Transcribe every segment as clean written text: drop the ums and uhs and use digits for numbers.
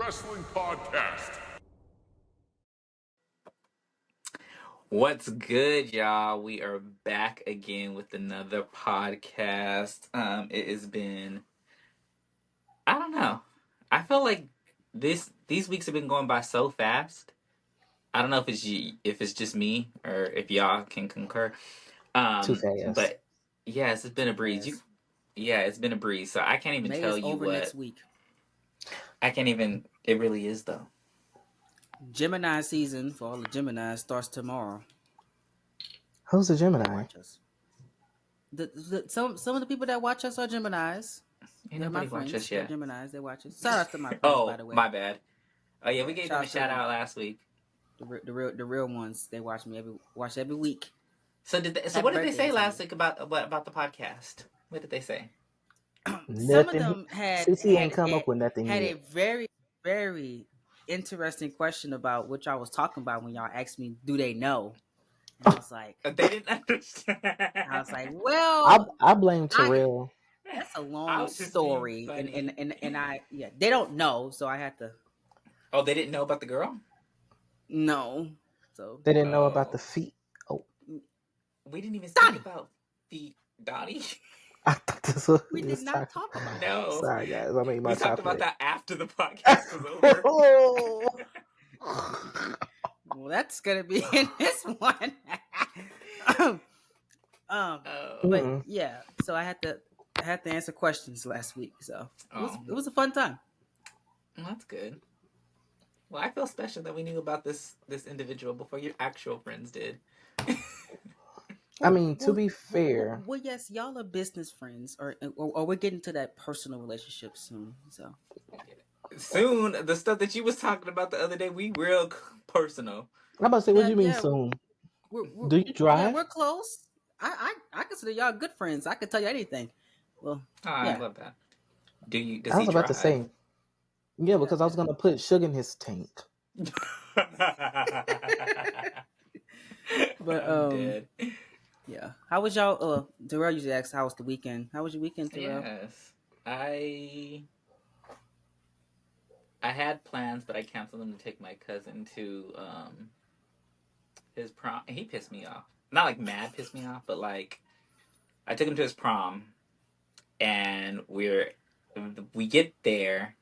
Wrestling Podcast. What's good, y'all? We are back again with another podcast. It has been, I don't know. I feel like these weeks have been going by so fast. I don't know if it's just me or if y'all can concur. Too fast. But yes, it's been a breeze. It's been a breeze. So I can't even May tell is you over what. next week. I can't even. It really is though. Gemini season for all the Geminis starts tomorrow. Who's the Gemini? Watch us. Some of the people that watch us are Geminis. Ain't They're my nobody watch friends. us yet. They're Geminis. They watch us. Shout out to my friends, by the way. My bad. Oh yeah, we gave them a out to shout out last week. The real ones. They watch me every week. So what did they say last week about the podcast? What did they say? Nothing. Some of them had CC ain't come up with nothing had yet. a very, very interesting question about what y'all was talking about when y'all asked me, do they know? And I was like, they didn't understand. I was like, well, I blame Terrell. That's a long story, and they don't know, so I had to. Oh, they didn't know about the girl? No, so they didn't know about the feet. Oh, we didn't even speak about feet, Donnie. I thought this was we did not talk about that. No, sorry guys, I made my we talked chocolate. about that after the podcast was over. Well, that's gonna be in this one. But yeah, so I had to answer questions last week, so it was a fun time. Well, that's good. Well, I feel special that we knew about this individual before your actual friends did. I mean, to be fair. Well, yes, y'all are business friends, or we're getting to that personal relationship soon. So soon, the stuff that you was talking about the other day, we real personal. I'm about to say, what do you mean soon? Do you drive? Yeah, we're close. I consider y'all good friends. I can tell you anything. Well, I love that. Does he I was about drive? to say, yeah, because I was gonna put sugar in his tank. But yeah. How was y'all? Darrell usually asks, "How was the weekend?" How was your weekend, Darrell? Yes, I had plans, but I canceled them to take my cousin to his prom. He pissed me off. Not like mad pissed me off, but like I took him to his prom, and we get there,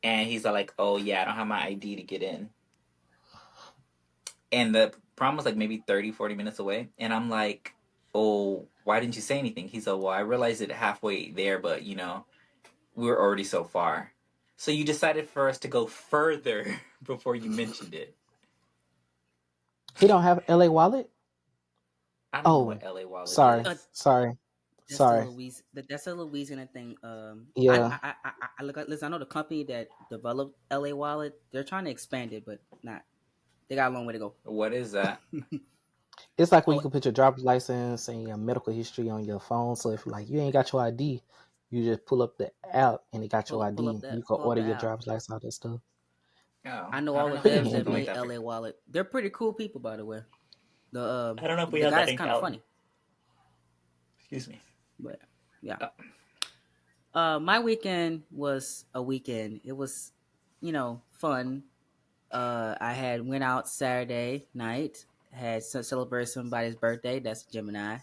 and he's like, "Oh yeah, I don't have my ID to get in." And the prom was like maybe 30, 40 minutes away. And I'm like, "Oh, why didn't you say anything?" He said, "Well, I realized it halfway there, but we were already so far. So you decided for us to go further before you mentioned it." He don't have LA wallet? I don't know what LA wallet sorry. is. Sorry. That's a Louisiana thing. Yeah. I look at. Listen, I know the company that developed LA Wallet. They're trying to expand it, but not. They got a long way to go. What is that? It's like when you can put your driver's license and your medical history on your phone. So if you ain't got your ID, you just pull up the app and it got your ID. You can order your driver's license, all that stuff. Oh, I know all the devs that made LA Wallet. They're pretty cool people, by the way. I don't know if we have that. The guy's kind of funny. Excuse me. But yeah. My weekend was a weekend. It was, fun. I went out Saturday night, had celebrated somebody's birthday. That's Gemini.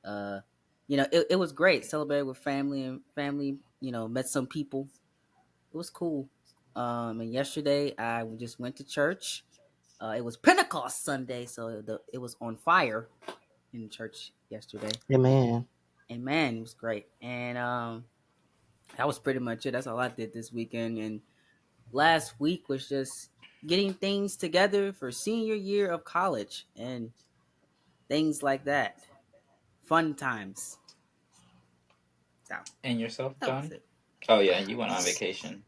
It was great. Celebrated with family, met some people. It was cool. And yesterday I just went to church. It was Pentecost Sunday, so it was on fire in church yesterday. Amen. It was great. And that was pretty much it. That's all I did this weekend. And last week was just getting things together for senior year of college and things like that. Fun times. So, and yourself, Don? Oh yeah, you went on vacation.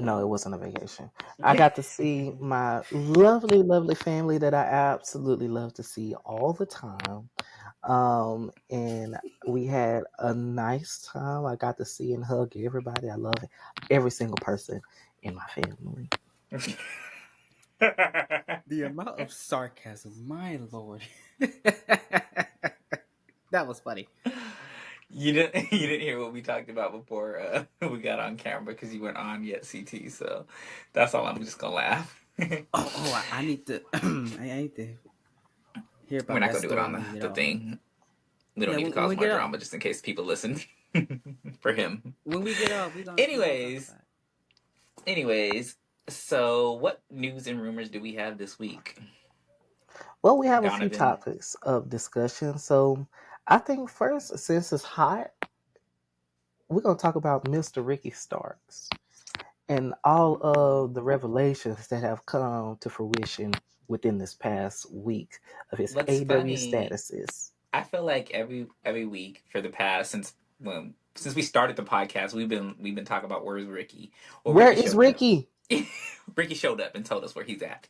No, it wasn't a vacation. I got to see my lovely, lovely family that I absolutely love to see all the time. And we had a nice time. I got to see and hug everybody. I love every single person in my family. The amount of sarcasm, my lord. That was funny. You didn't you didn't hear what we talked about before we got on camera because you weren't on yet, CT. So that's all. I'm just gonna laugh. I need to. I need to hear We're about not that gonna do it story on when we get the off. thing. We don't Yeah, need to when cause we more get off, drama just in case people listen for him. when we get off, we gonna talk Anyways, about it. anyways, so what news and rumors do we have this week, Well, we have a few Donovan? topics of discussion. So I think first, since it's hot, we're gonna talk about Mr. Ricky Starks and all of the revelations that have come to fruition within this past week of his What's AEW funny, statuses. I feel like every week for the past since we started the podcast, we've been talking about where's Ricky. Well, Where Ricky is showed up. Ricky? Ricky showed up and told us where he's at.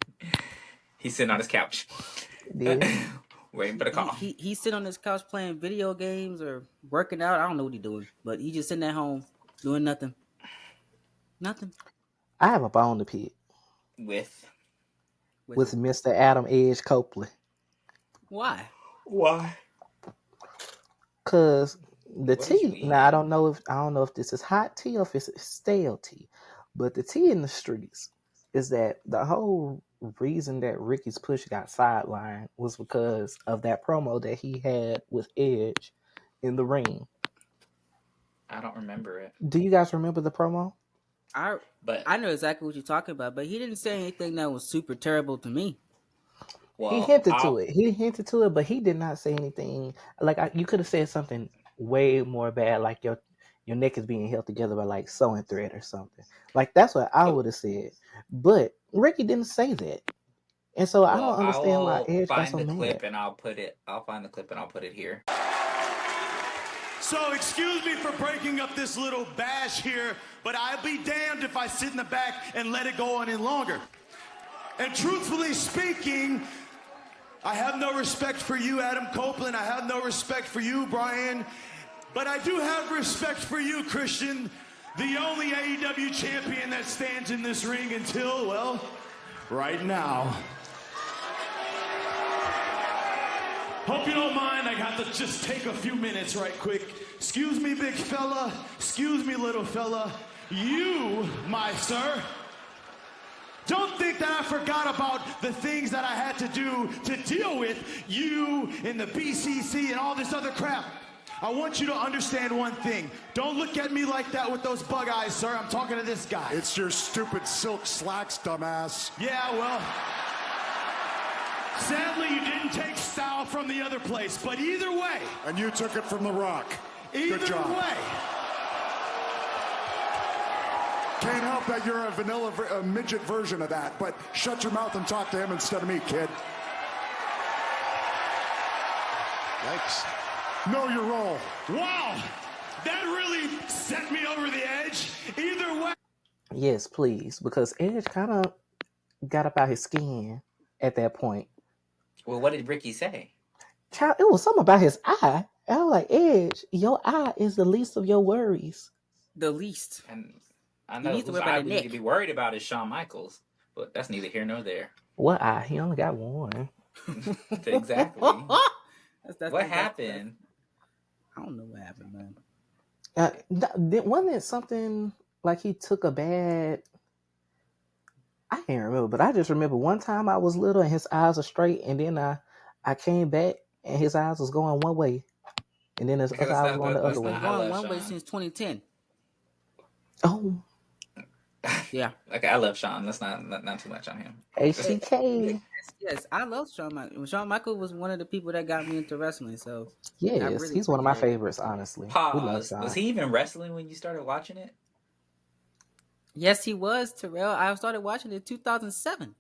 He's sitting on his couch, Did waiting for the call. He's sitting on his couch playing video games or working out. I don't know what he's doing, but he just sitting at home doing nothing. Nothing. I have a bone to pick With With with who? Mr. Adam Edge Copeland. Why? why? Cause the What did you tea, now eat? I don't know if this is hot tea or if it's stale tea, but the tea in the streets is that the whole reason that Ricky's push got sidelined was because of that promo that he had with Edge in the ring. I don't remember it, Do you guys remember the promo? I but I know exactly what you're talking about, but he didn't say anything that was super terrible to me. He well, hinted to it. He hinted to it, but he did not say anything. Like you could have said something way more bad, like your neck is being held together by like sewing thread or something. Like that's what I would have said. But Ricky didn't say that, and so I don't I understand why will Edge got find so the mad. clip and I'll put it. I'll find the clip and I'll put it here. So excuse me for breaking up this little bash here, but I'll be damned if I sit in the back and let it go on any longer. And truthfully speaking, I have no respect for you, Adam Copeland. I have no respect for you, Brian. But I do have respect for you, Christian, the only AEW champion that stands in this ring until, well, right now. Hope you don't mind, I got to just take a few minutes right quick. Excuse me, big fella. Excuse me, little fella. You, my sir, don't think that I forgot about the things that I had to do to deal with you and the BCC and all this other crap. I want you to understand one thing. Don't look at me like that with those bug eyes, sir. I'm talking to this guy. It's your stupid silk slacks, dumbass. Yeah, well, sadly you didn't take style from the other place, but either way. And you took it from The Rock. Either Good job. way. Can't help that you're a midget version of that, but shut your mouth and talk to him instead of me, kid. Yikes. Know your role. Wow, that really set me over the edge. Either way. Yes, please, because Edge kind of got up out his skin at that point. Well, what did Ricky say? Child, it was something about his eye. And I was like, Edge, your eye is the least of your worries. The least. And I You know need to whose worry about eye the we need to neck. be worried about is Shawn Michaels, but that's neither here nor there. What eye? He only got one. Exactly. What happened? I don't know what happened, man. Wasn't it something like he took a bad? I can't remember, but I just remember one time I was little and his eyes are straight, and then I came back and his eyes was going one way, and then his other eye was going the It's other been way. I going love one way Shawn. since 2010. Oh, Yeah. Okay, I love Shawn. Let's not too much on him. HTK. Yes, I love Shawn Michaels. Shawn Michaels was one of the people that got me into wrestling, so I Yes, really he's one of my appreciate it. favorites. Honestly, we love Pause. Sean. Was he even wrestling when you started watching it? Yes, he was, Terrell. I started watching it in 2007.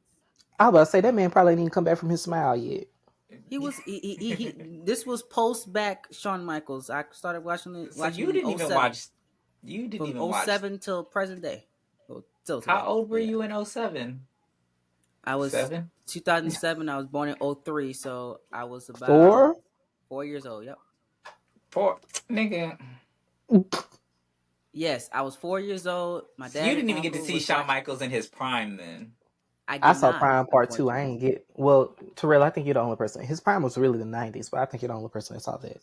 I was about to say that man probably didn't even come back from his smile yet. He was he this was post back Shawn Michaels. I started watching it So you in didn't even 07, watch. You didn't from even watch. 07 till present day. Well, till How today. old were Yeah. you in 07? I was 7? 2007. I was born in 03, so I was about 4? 4 years old. Yep. 4, nigga. Yes, I was 4 years old. My So dad you and didn't even get to uncle see was Shawn watching. Michaels in his prime then. I I did saw not, Prime Part 2. I unfortunately. ain't get... Well, Terrell, I think you're the only person. His prime was really the 90s, but I think you're the only person that saw that.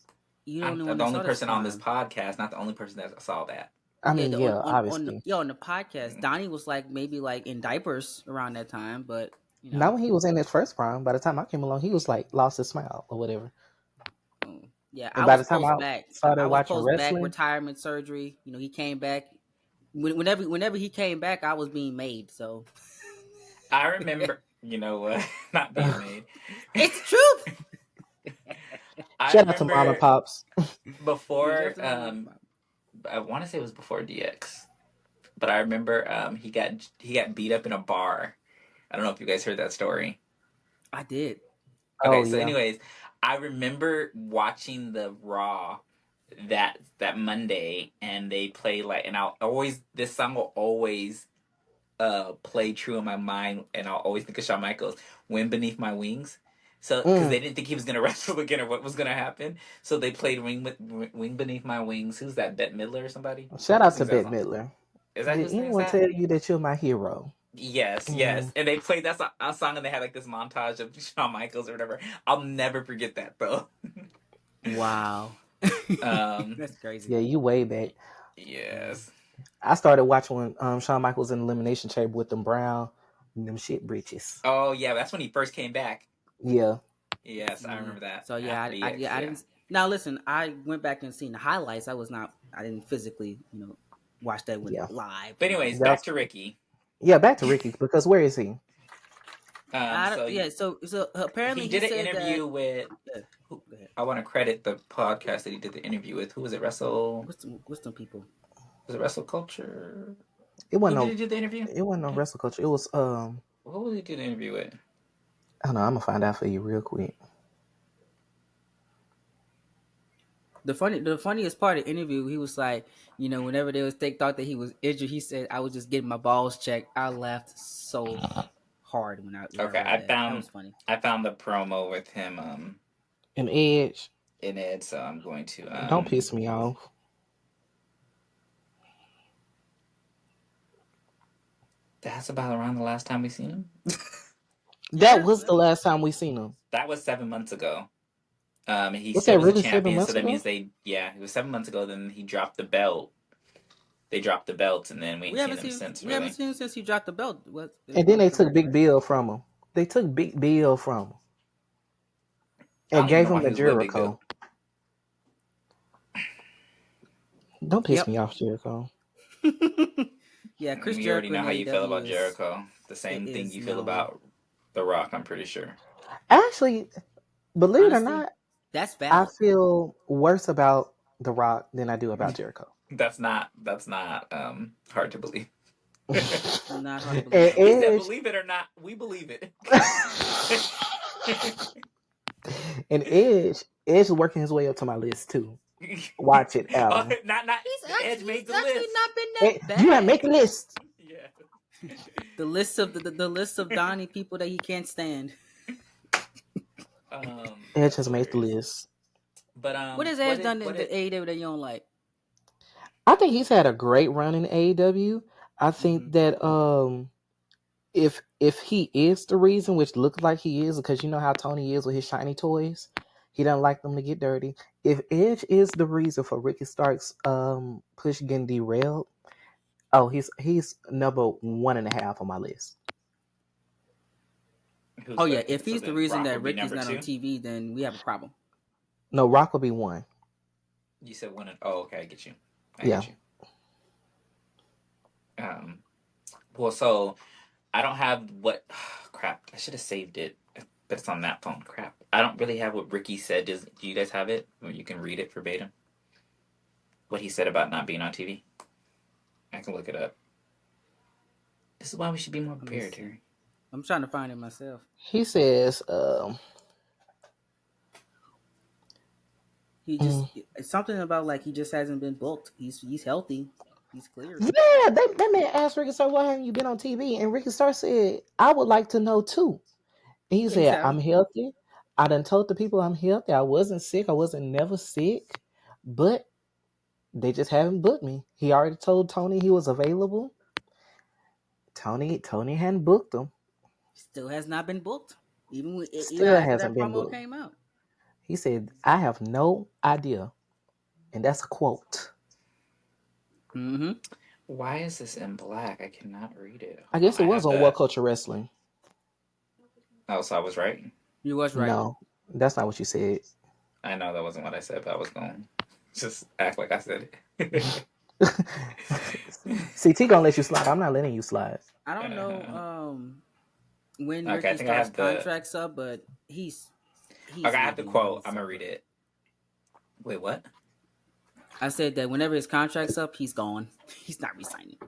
You I'm don't know the when I only saw this person on this time. podcast, not the only person that saw that. I Yeah, mean, yeah, obviously. on the podcast, Donnie was like maybe like in diapers around that time, but you know, Not when he was in his first prime. By the time I came along, he was like lost his smile or whatever. yeah, And I by was the time post I back. I started was watching post back wrestling, retirement surgery. You know, he came back. Whenever he came back, I was being made. So I remember, you know what, not being made. it's the truth. I shout out to Mom and remember Pops. before, Just another- I want to say it was before DX, but I remember he got beat up in a bar. I don't know if you guys heard that story. I did. Oh Okay, so yeah. anyways, I remember watching the Raw that Monday, and they play like, and I'll always, this song will always play true in my mind, and I'll always think of Shawn Michaels, "Wind Beneath My Wings." So, because they didn't think he was gonna wrestle again or what was gonna happen, so they played "Wing Beneath My Wings." Who's that? Bette Midler or somebody? Shout Who out to sings that Bette song? Midler. Is that who Did sings anyone that? tell you that you're my hero? Yes, yes. And they played that a song, and they had like this montage of Shawn Michaels or whatever. I'll never forget that though. Wow, Um, that's crazy. Yeah, you way back. yes. I started watching when Shawn Michaels in Elimination Chamber with them brown, them shit breeches. Oh yeah, that's when he first came back. Yeah. Yes, I Yeah. remember that. So yeah, After DX, I didn't. Now listen, I went back and seen the highlights. I didn't physically, watch that one Yeah. live. But anyways, back That's to Ricky. yeah, back to Ricky because where is he? So Yeah. So apparently he he did an said that. interview with. Yeah, go ahead. I want to credit the podcast that he did the interview with. Who was it? Wrestle? What's some people? Was it Wrestle Culture? It wasn't Who did no he do the interview? wrestle culture. It was Who did he do the interview with? I don't know, I'm gonna find out for you real quick. The funniest part of the interview, he was like, whenever they thought that he was injured, he said, "I was just getting my balls checked." I laughed so hard when I Okay, read that. That was funny. I found the promo with him An Edge. in it, so I'm going to Don't piss me off. That's about around the last time we seen him. That was the last time we seen him. That was 7 months ago. He Was still that was a really 7 champion, so months that ago? means it was 7 months ago. Then he dropped the belt. They dropped the belt, and then we ain't seen him since. We haven't seen him since he dropped the belt. And then they took Big Bill from him. They took Big Bill from him I and don't even gave know him why the he was with Big Bill. Jericho. Don't piss Yep. me off, Jericho. Yeah, Chris We Jericho already know how you feel about AEW Jericho. The same thing you feel no. about The Rock, I'm pretty sure. Actually, believe it or Honestly, not, that's I valid. feel worse about The Rock than I do about Jericho. That's not hard to believe. Not hard to And believe. He said, Edge, "Believe it or not, we believe it." and Edge is working his way up to my list too. Watch it, Adam. Not Edge made the actually list. not been that bad. You have make a list. Yeah. The list of the list of Donnie people that he can't stand. Edge has made the list. But What has Edge done in the AEW that you don't like? I think he's had a great run in AEW. I think that if he is the reason, which looks like he is, because you know how Tony is with his shiny toys, he doesn't like them to get dirty. If Edge is the reason for Ricky Stark's push getting derailed, oh, he's number 1.5 on my list. If he's the reason that Ricky's not on TV, then we have a problem. No, Rock will be 1. You said 1. Oh, okay, I get you. Yeah. Get you. Well, so I don't have crap. I should have saved it, but it's on that phone. Crap. I don't really have what Ricky said. Do you guys have it? Or you can read it verbatim. What he said about not being on TV. I can look it up. This is why we should be more prepared, Terry. I'm trying to find it myself. He says, he just something about like he just hasn't been booked. He's healthy. He's clear. Yeah, that man asked Ricky Starr, why haven't you been on TV? And Ricky Starr said, I would like to know too. And he said, I'm healthy. I done told the people I'm healthy. I wasn't sick. I wasn't never sick. But they just haven't booked me. He already told Tony he was available. Tony hadn't booked him. Still has not been booked. Even after hasn't that been promo booked. came out. He said, I have no idea And that's a quote. Mm-hmm. Why is this in black? I cannot read it. I Hold on. guess it I was have on What the. Culture Wrestling. Oh, so I was right. You was right. No, that's not what you said. I know that wasn't what I said, but I was going to just act like I said it. CT gonna let you slide. I'm not letting you slide. I don't know Uh, when okay, I Ricky think I starts have the. contracts up, but he's Okay, I have the leaving when quote. it's I'm gonna read over. it. Wait, what? I said that whenever his contract's up, he's gone. He's not resigning.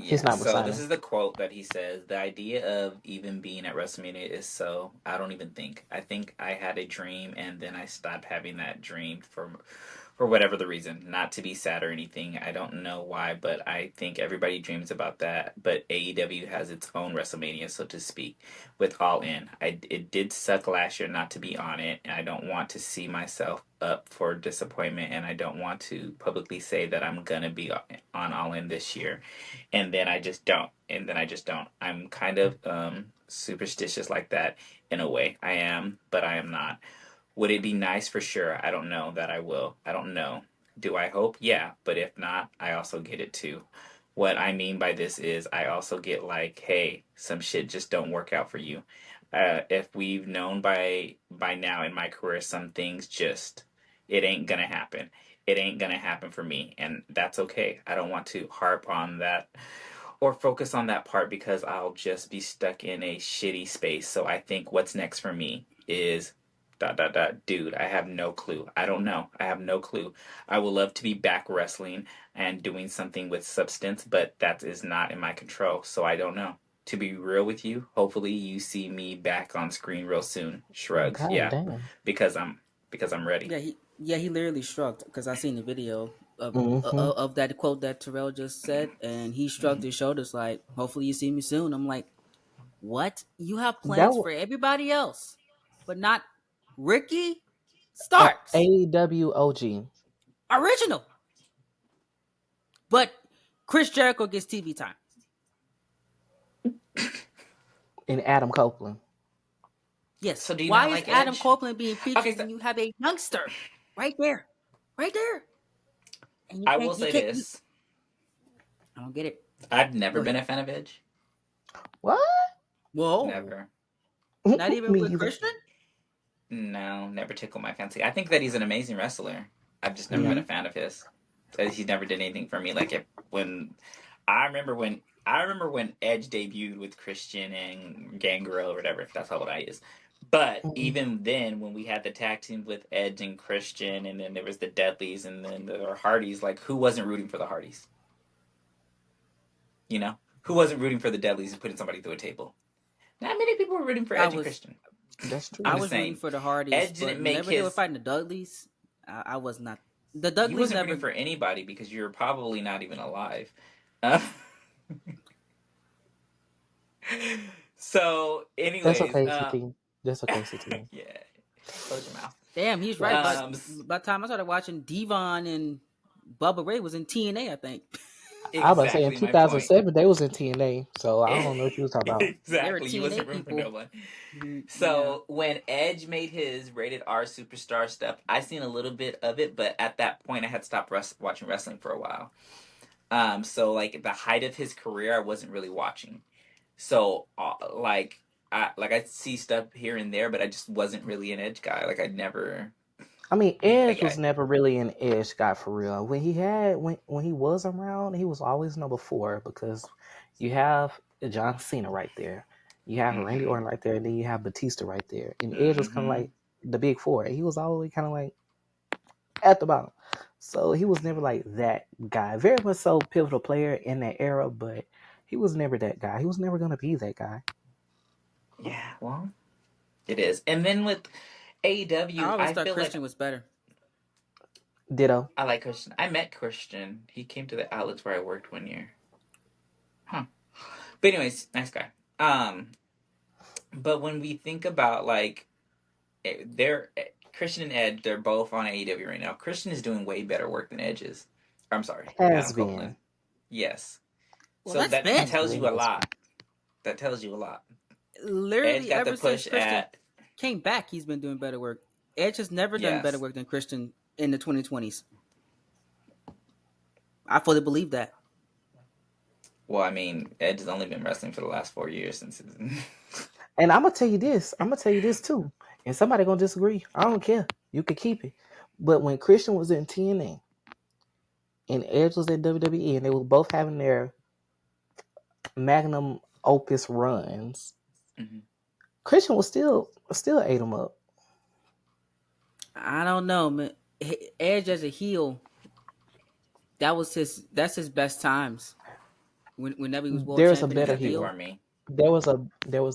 He's Yeah, not so this resigning. is the quote that he says. The idea of even being at WrestleMania is so I don't even think. I think I had a dream and then I stopped having that dream for whatever the reason. Not to be sad or anything. I don't know why, but I think everybody dreams about that. But AEW has its own WrestleMania, so to speak, with All In. It did suck last year not to be on it, and I don't want to see myself up for disappointment, and I don't want to publicly say that I'm gonna be on All In this year, and then I just don't, and then I just don't. I'm kind of superstitious like that in a way. I am, but I am not. Would it be nice for sure? I don't know that I will. I don't know. Do I hope? Yeah, but if not, I also get it too. What I mean by this is I also get like, hey, some shit just don't work out for you. If we've known by now in my career, some things just it ain't gonna happen. It ain't gonna happen for me, and that's okay. I don't want to harp on that or focus on that part because I'll just be stuck in a shitty space. So I think what's next for me is dot dot dot dude, I have no clue. I don't know. I have no clue. I would love to be back wrestling and doing something with substance, but that is not in my control. So I don't know. To be real with you, hopefully you see me back on screen real soon. Shrugs. God Yeah. damn. Because I'm ready. He literally shrugged because I seen the video Mm-hmm. of that quote that Terrell just said, and he shrugged his shoulders like, "Hopefully, you see me soon." I'm like, "What? You have That plans was for everybody else, but not Ricky Starks, AEW OG. original." But Chris Jericho gets TV time. And Adam Copeland. Yes. So do you Why not is like Adam Edge? Copeland being Okay, featured so when you have a youngster right there, and I will you say can't. this. I don't get it. I've never Go been ahead. a fan of Edge. What? Whoa. Never. Not even Me with either. Christian? No, never tickled my fancy. I think that he's an amazing wrestler. I've just never Yeah. been a Mm-hmm. fan of his. He never did anything for me. Like when I remember when Edge debuted with Christian and Gangrel or whatever. If that's how old I is. But Mm-mm. even then, when we had the tag team with Edge and Christian, and then there was the Deadlies, and then there were Hardys, like who wasn't rooting for the Hardys? You know, who wasn't rooting for the Deadlies and putting somebody through a table? Not many people were rooting for I Edge and was Christian. That's I'm I true. just was rooting saying, for the Hardys, Edge but didn't make whenever they were his. fighting the Dudleys, I was not. The You Dudleys wasn't rooting never. for anybody because you were probably not even alive. Uh, so, That's anyways, okay, CT. That's okay, CT. yeah, close your mouth. Damn, he's right. Yes. By the time I started watching, Devon and Bubba Ray was in TNA, I think. I was about to say in Exactly my point. 2007 they was in TNA, so I don't know what you was talking about. They were Exactly, you TNA wasn't rooting for people. no one. Yeah. So when Edge made his rated R superstar stuff, I seen a little bit of it, but at that point I had stopped watching wrestling for a while. So like the height of his career, I wasn't really watching. So I see stuff here and there, but I just wasn't really an Edge guy. Like I never I mean, Edge like was never really an Edge guy for real. When he was around, he was always number 4 because you have John Cena right there, you have Randy mm-hmm, Orton right there, and then you have Batista right there. And Edge was kind of mm-hmm. like the big 4. He was always kind of like at the bottom, so he was never like that guy. Very much so pivotal player in that era, but he was never that guy. He was never gonna be that guy. Yeah, well, it is. And then with I AEW, always I thought feel like Christian was better. Ditto. I like Christian. I met Christian. He came to the outlets where I worked one year. Huh. But anyways, nice guy. But when we think about like they're Christian and Edge, they're both on AEW right now. Christian is doing way better work than Edge is. I'm sorry, Has Adam Copeland. been. Yes. Well, So that's that Has been tells you been. a Has been. lot. That tells you a lot. Edge literally got the ever since push Christian at came back. He's been doing better work. Edge has never done better yes. work than Christian in the 2020s. I fully believe that. Well, I mean, Edge has only been wrestling for the last 4 years since his... And I'm gonna tell you this. I'm gonna tell you this too. And somebody gonna disagree. I don't care. You can keep it. But when Christian was in TNA and Edge was at WWE, and they were both having their magnum opus runs, Mhm. Christian was still ate him up. I don't know, man. Edge as a heel, that's his best times. Whenever he was world There's a champion as better a Except heel. for heel. me. There was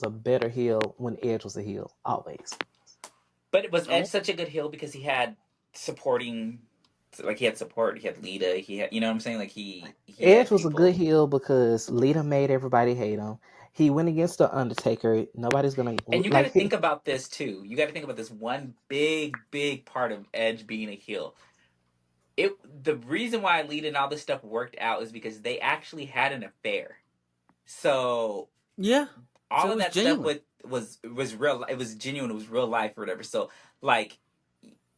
a better heel when Edge was a heel, always. But was Edge Oh, such a good heel because he had supporting... Like, he had support. He had Lita. He had... You know what I'm saying? Like, he Edge had was a good people... heel because Lita made everybody hate him. He went against the Undertaker. Nobody's gonna And you got to like think about this, too. You got to think about this one big part of Edge being a heel. The reason why Lita and all this stuff worked out is because they actually had an affair. So yeah. all So it of was that stuff genuine. was real. It was genuine. It was real life or whatever. So like,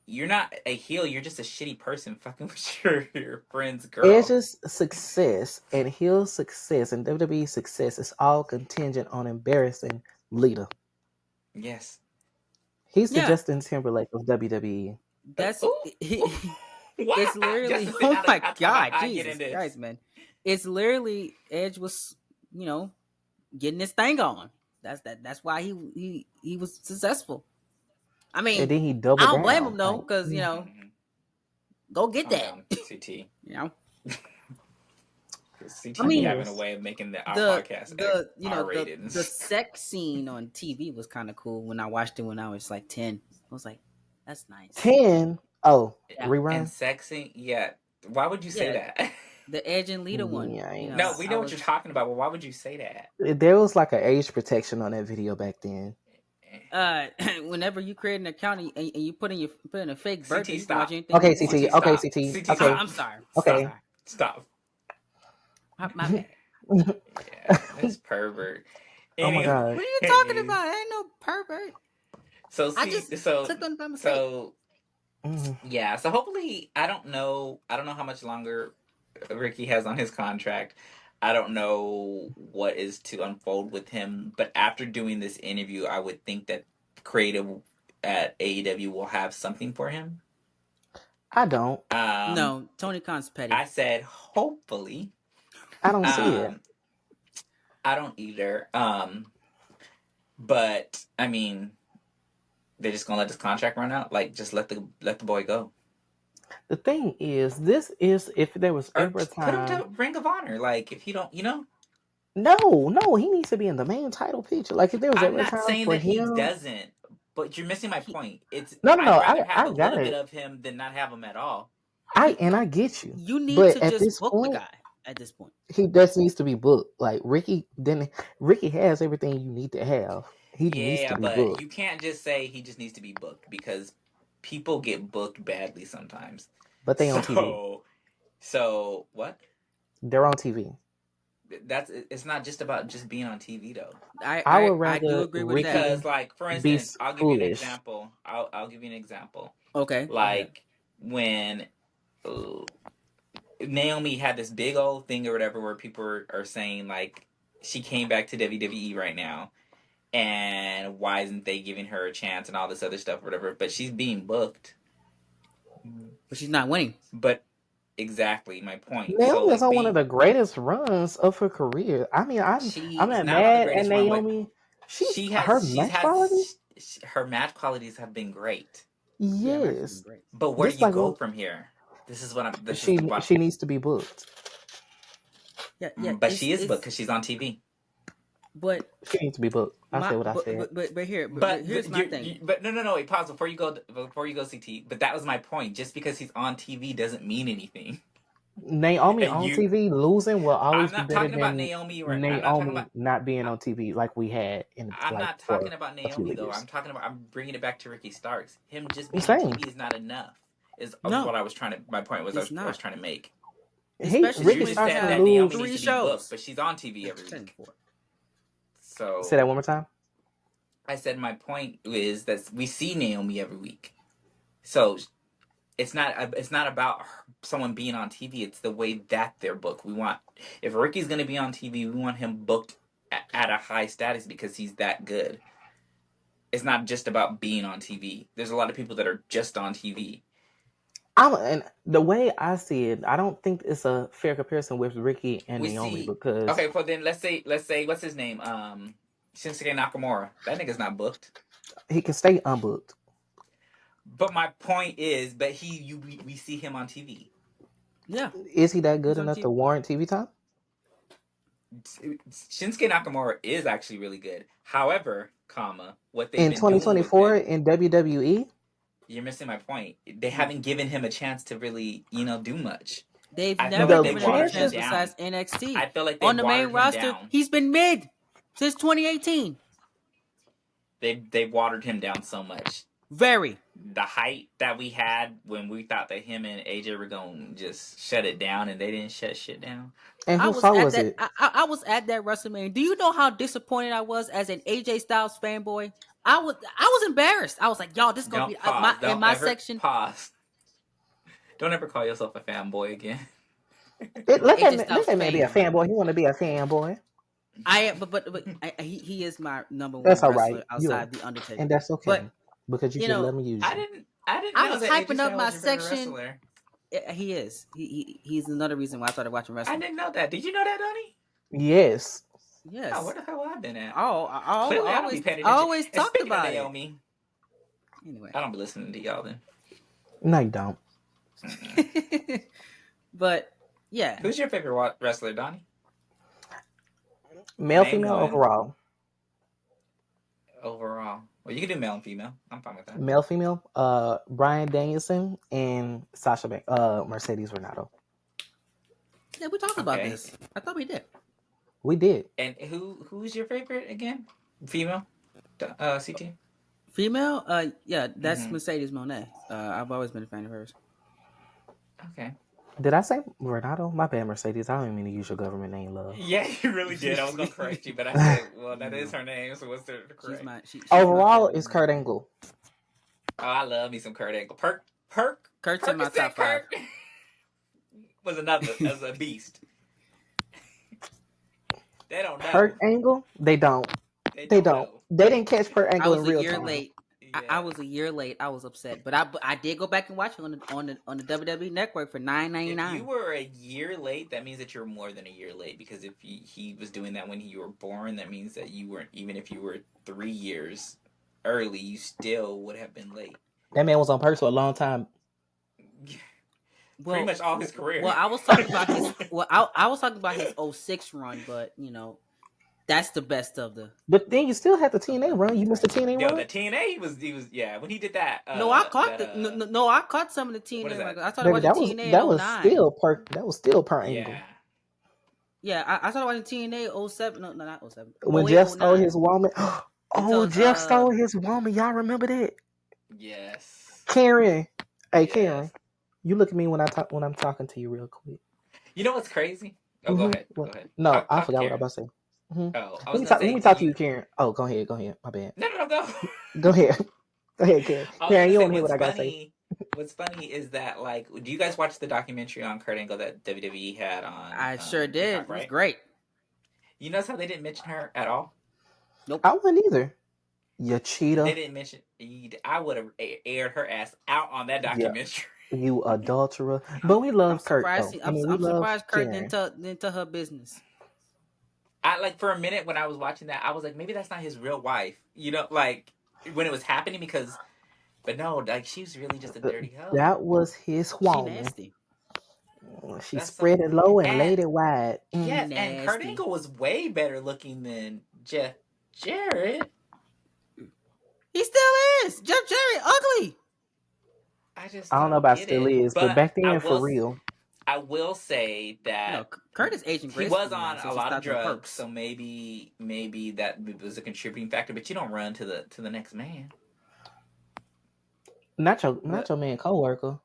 you're not a heel. You're just a shitty person fucking with your friend's girl. Edge's success and Hill's success and WWE's success is all contingent on embarrassing Lita. Yes. He's the Yeah, Justin Timberlake of WWE. that's Ooh. Why? it's literally. Justin Oh Timberlake, my that's how God, I get Jesus into this. Christ, man! It's literally Edge was, getting his thing on. That's why he was successful. I And mean, then he I doubled don't blame him down. though, Like, because go get Calm that. down, CT. You know, I CT be mean, having a yes. way of making our the podcast the R-rated. the sex scene on TV was kind of cool when I watched it when I was like 10. I was like, that's nice. 10. Oh, Yeah, And rerun? sexy, yeah. Why would you say yeah, that? the Edge and Lita one. Yeah, I You ain't No, know, we I know what you're was talking about, but why would you say that? there was like an age protection on that video back then. uh whenever you create an account and you put in a fake birthday, CT, you can watch stop. anything you Okay, want. CT. CT, Okay, stop. CT. CT, Okay. stop. I'm sorry. I'm Stop. Okay. sorry. Stop. My bad. Yeah, this pervert. Oh my Anyway, god. What are you talking about? I ain't no pervert. so I see, just clicked on it by mistake. so Mm. yeah, so hopefully, I don't know how much longer Ricky has on his contract. I don't know what is to unfold with him, but after doing this interview, I would think that creative at AEW will have something for him. I don't. Um, No, Tony Khan's petty. I said hopefully. I don't see it. Um, I don't either. But I mean, they're just gonna let this contract run out. Like, just let the boy go, The thing is, this is if there was or ever a put him time. to Ring of Honor. Like, if you don't, No, he needs to be in the main title picture. Like if there was I'm ever a not time saying for that he him. doesn't, but you're missing my He, point. No. I'd rather have I a got little bit it. of him than not have him at all. I get you. you need But to at just this book the point, guy. At this point, he just needs to be booked. Like Ricky has everything you need to have. He needs to Yeah, be but booked. you can't just say he just needs to be booked because people get booked badly sometimes. But they on TV. So what? They're on TV. It's not just about just being on TV though. I would I do rather agree with that. Ricky Because, like, for be instance, I'll give you an foolish. example. I'll give you an example. Okay, go ahead. Like, when Naomi had this big old thing or whatever where people are saying, like, she came back to WWE right now, and why isn't they giving her a chance and all this other stuff or whatever, but she's being booked. But she's not winning. But exactly my point. So, Naomi is like, on one of the greatest runs of her career. I mean, I'm she's not not on the mad at greatest run, but Naomi. she Her has she's match quality. her match qualities have been great. Yeah, match has been Yes, great. But where do just you like go from here? This is she the bottom. she needs to be booked. Yeah. But she is booked It's because she's on TV. but She needs to be booked. I my said what I said. but here's my thing. But no, wait, pause before you go CT. But that was my point. Just because he's on TV doesn't mean anything. Naomi And on TV losing will always I'm be not better talking about than Naomi, or I'm not talking Naomi about. not being on TV like we had in I'm like not for talking about a few Naomi though. years. I'm bringing it back to Ricky Starks. Him just I'm being on saying TV is not enough. Is No, what I was trying to. My point was it's I was not. trying to make. Especially Because you Ricky when just you Starks said can have that Naomi lose. needs 3 to be booked, shows. but she's on TV every Training week. for. Say that So one more time. I said my point is that we see Naomi every week. So it's not about someone being on TV. It's the way that they're booked. If Ricky's going to be on TV, we want him booked at a high status because he's that good. It's not just about being on TV. There's a lot of people that are just on TV. And the way I see it, I don't think it's a fair comparison with Ricky and We Naomi see. because Okay, well then let's say what's his name? Shinsuke Nakamura. That nigga's not booked. he can stay unbooked. But my point is, we see him on TV. Yeah. Is he that good He's on enough TV. to warrant TV time? Shinsuke Nakamura is actually really good. However, what they've In been doing with 2024 him, in WWE, you're missing my point. They haven't given him a chance to really, do much. They've I feel never like they given him a watered chance him down. besides NXT. I feel like they On the main watered him roster, down. he's been mid since 2018. They watered him down so much. Very. The height that we had when we thought that him and AJ were going to just shut it down, and they didn't shut shit down. and I who was fault at was that. it? I was at that WrestleMania. Do you know how disappointed I was as an AJ Styles fanboy? I was embarrassed. I was like, y'all, this is gonna Don't be pause. in my section. Pause. Don't ever call yourself a fanboy again. Let AJ that Styles man be a fan. fanboy. He want to be a fanboy. He is my number one That's all wrestler right. outside the Undertaker. And that's okay But because you you just know, let me use you. I didn't I know was that hyping AJ up my was your favorite section. wrestler. He is. He's another reason why I started watching I wrestling. didn't know that. Did you know that, Donnie? Yes. Yes. Oh, where the hell have I been at? Clearly, I don't be paying attention. I always And talked speaking about of it. Naomi, Anyway. I don't be listening to y'all then. No, you don't. But yeah. Who's your favorite wrestler, Donnie? Male, Name female, one. overall. Overall. Well, you can do male and female. I'm fine with that. Male, female. Bryan Danielson and Mercedes Moné. Yeah, we talked about this. I thought we did. We did. And who's your favorite again? Female? CT? Female? Yeah, that's Mercedes Moné. I've always been a fan of hers. Okay. Did I say Renato? My bad, Mercedes. I don't even mean to use your government name, love. Yeah, you really did. I was going to correct you, but I said, well, that is her name, so what's the correct? She's overall is Kurt Angle. Oh, I love me some Kurt Angle. Kurt's in my top 5. Was a beast. They don't know. Kurt Angle? They don't. They don't. They didn't catch Kurt Angle in real time. I was a year late. Yeah. I was a year late. I was upset, but I did go back and watch it on the WWE Network for $9.99. If you were a year late, that means that you're more than a year late. Because if he was doing that when you were born, that means that you weren't. Even if you were 3 years early, you still would have been late. That man was on purse for a long time. Pretty much all his career. Well, I was talking about his. I was talking about his 06 run, but that's the best of the. But then you still had the TNA run. You missed the TNA run. The TNA he was yeah. When he did that. I caught I caught some of the TNA. I started watching TNA. That was still per Angle. Yeah, I started watching TNA 07. No, not 07. When Jeff stole his woman. Jeff stole his woman. Y'all remember that? Yes. Karen. Hey, yes. Karen. You look at me when I'm talking to you real quick. You know what's crazy? Oh, go ahead. Go ahead. No, I forgot what I was about to say. Mm-hmm. Oh, let me talk to you, Karen. Oh, go ahead. My bad. No, go. Go ahead, Karen. Karen, you don't hear what I gotta say. What's funny is that, do you guys watch the documentary on Kurt Angle that WWE had on? I sure did. TikTok, right? It was great. You notice how they didn't mention her at all? Nope. I wouldn't either. You cheater. They didn't mention. I would have aired her ass out on that documentary. Yeah. You adulterer. But we love Kurt. I'm surprised Kurt didn't tell her business. For a minute when I was watching that, I was like, maybe that's not his real wife. When it was happening but no, she's really just a dirty hoe. That was his woman. She nasty. She spread it low and laid it wide. Yes, nasty. And Kurt Angle was way better looking than Jeff Jarrett. He still is. Jeff Jarrett, ugly. I don't know about still is, but back then, for real. I will say that Kurt is aging gracefully. He was on a lot of drugs, so maybe that was a contributing factor. But you don't run to the next man. Not your man coworker.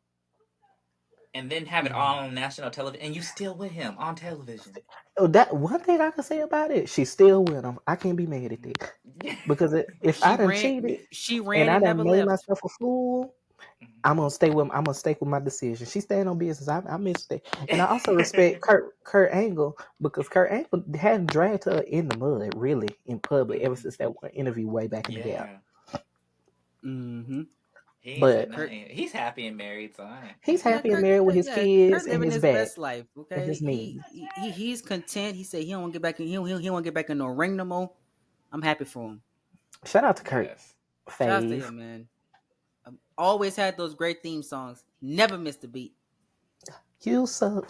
And then have it all on national television, and you still with him on television. Oh, that one thing I can say about it, she's still with him. I can't be mad at that because if I done cheated, she ran and I and done never made left. myself a fool. I'm gonna stay with my decision. She's staying on business. I missed it, and I also respect Kurt Angle because Kurt Angle hadn't dragged her in the mud really in public ever since that one interview way back in the gap. Yeah. Mm-hmm. He ain't But said nothing. He's happy and married, so I he's ain't. happy and married with his kids Kurt and living his his back best life. and Okay, his knees. he's content. He said he don't want to get back in. He don't want to get back in no ring no more. I'm happy for him. Shout out to Kurt. Yes. Shout out to Fave. him, man. Always had those great theme songs. Never missed a beat. You suck.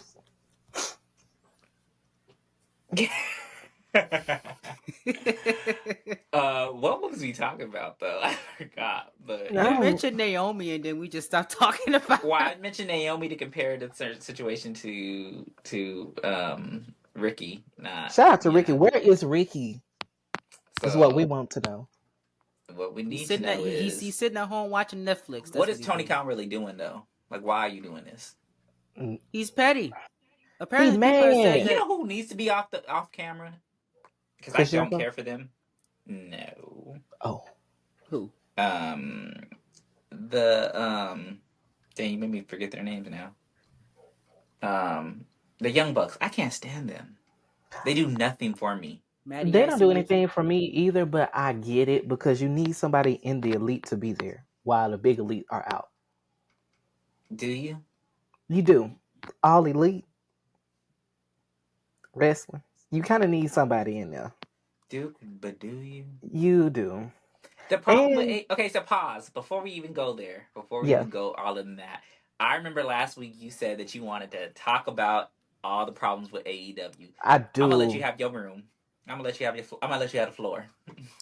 What was we talking about though? I forgot. But No. You mentioned Naomi, and then we just stopped talking about. well, I mentioned Naomi to compare the situation to Ricky. Not Shout out to you Ricky. know. Where is Ricky? So Is what we want to know. what we He's need to sitting at know is he's sitting at home watching Netflix. That's what is he's Tony doing. Khan really doing though? Like, why are you doing this? He's petty. Apparently, He's people are mad. saying You that. know who needs to be off camera? Because I Chris don't Jericho? care for them. No. Oh. Who? Dang, you made me forget their names now. The Young Bucks. I can't stand them. They do nothing for me. Matty They Ice don't do and Ricky? anything for me either, but I get it because you need somebody in the elite to be there while the big elite are out. Do you? You do. All elite wrestling. You kind of need somebody in there. But do you? You do. The problem And with okay, so pause before we even go there. Before we yeah, even go all in that, I remember last week you said that you wanted to talk about all the problems with AEW. I I'm gonna let you do. have your room. I'm gonna let you have the floor.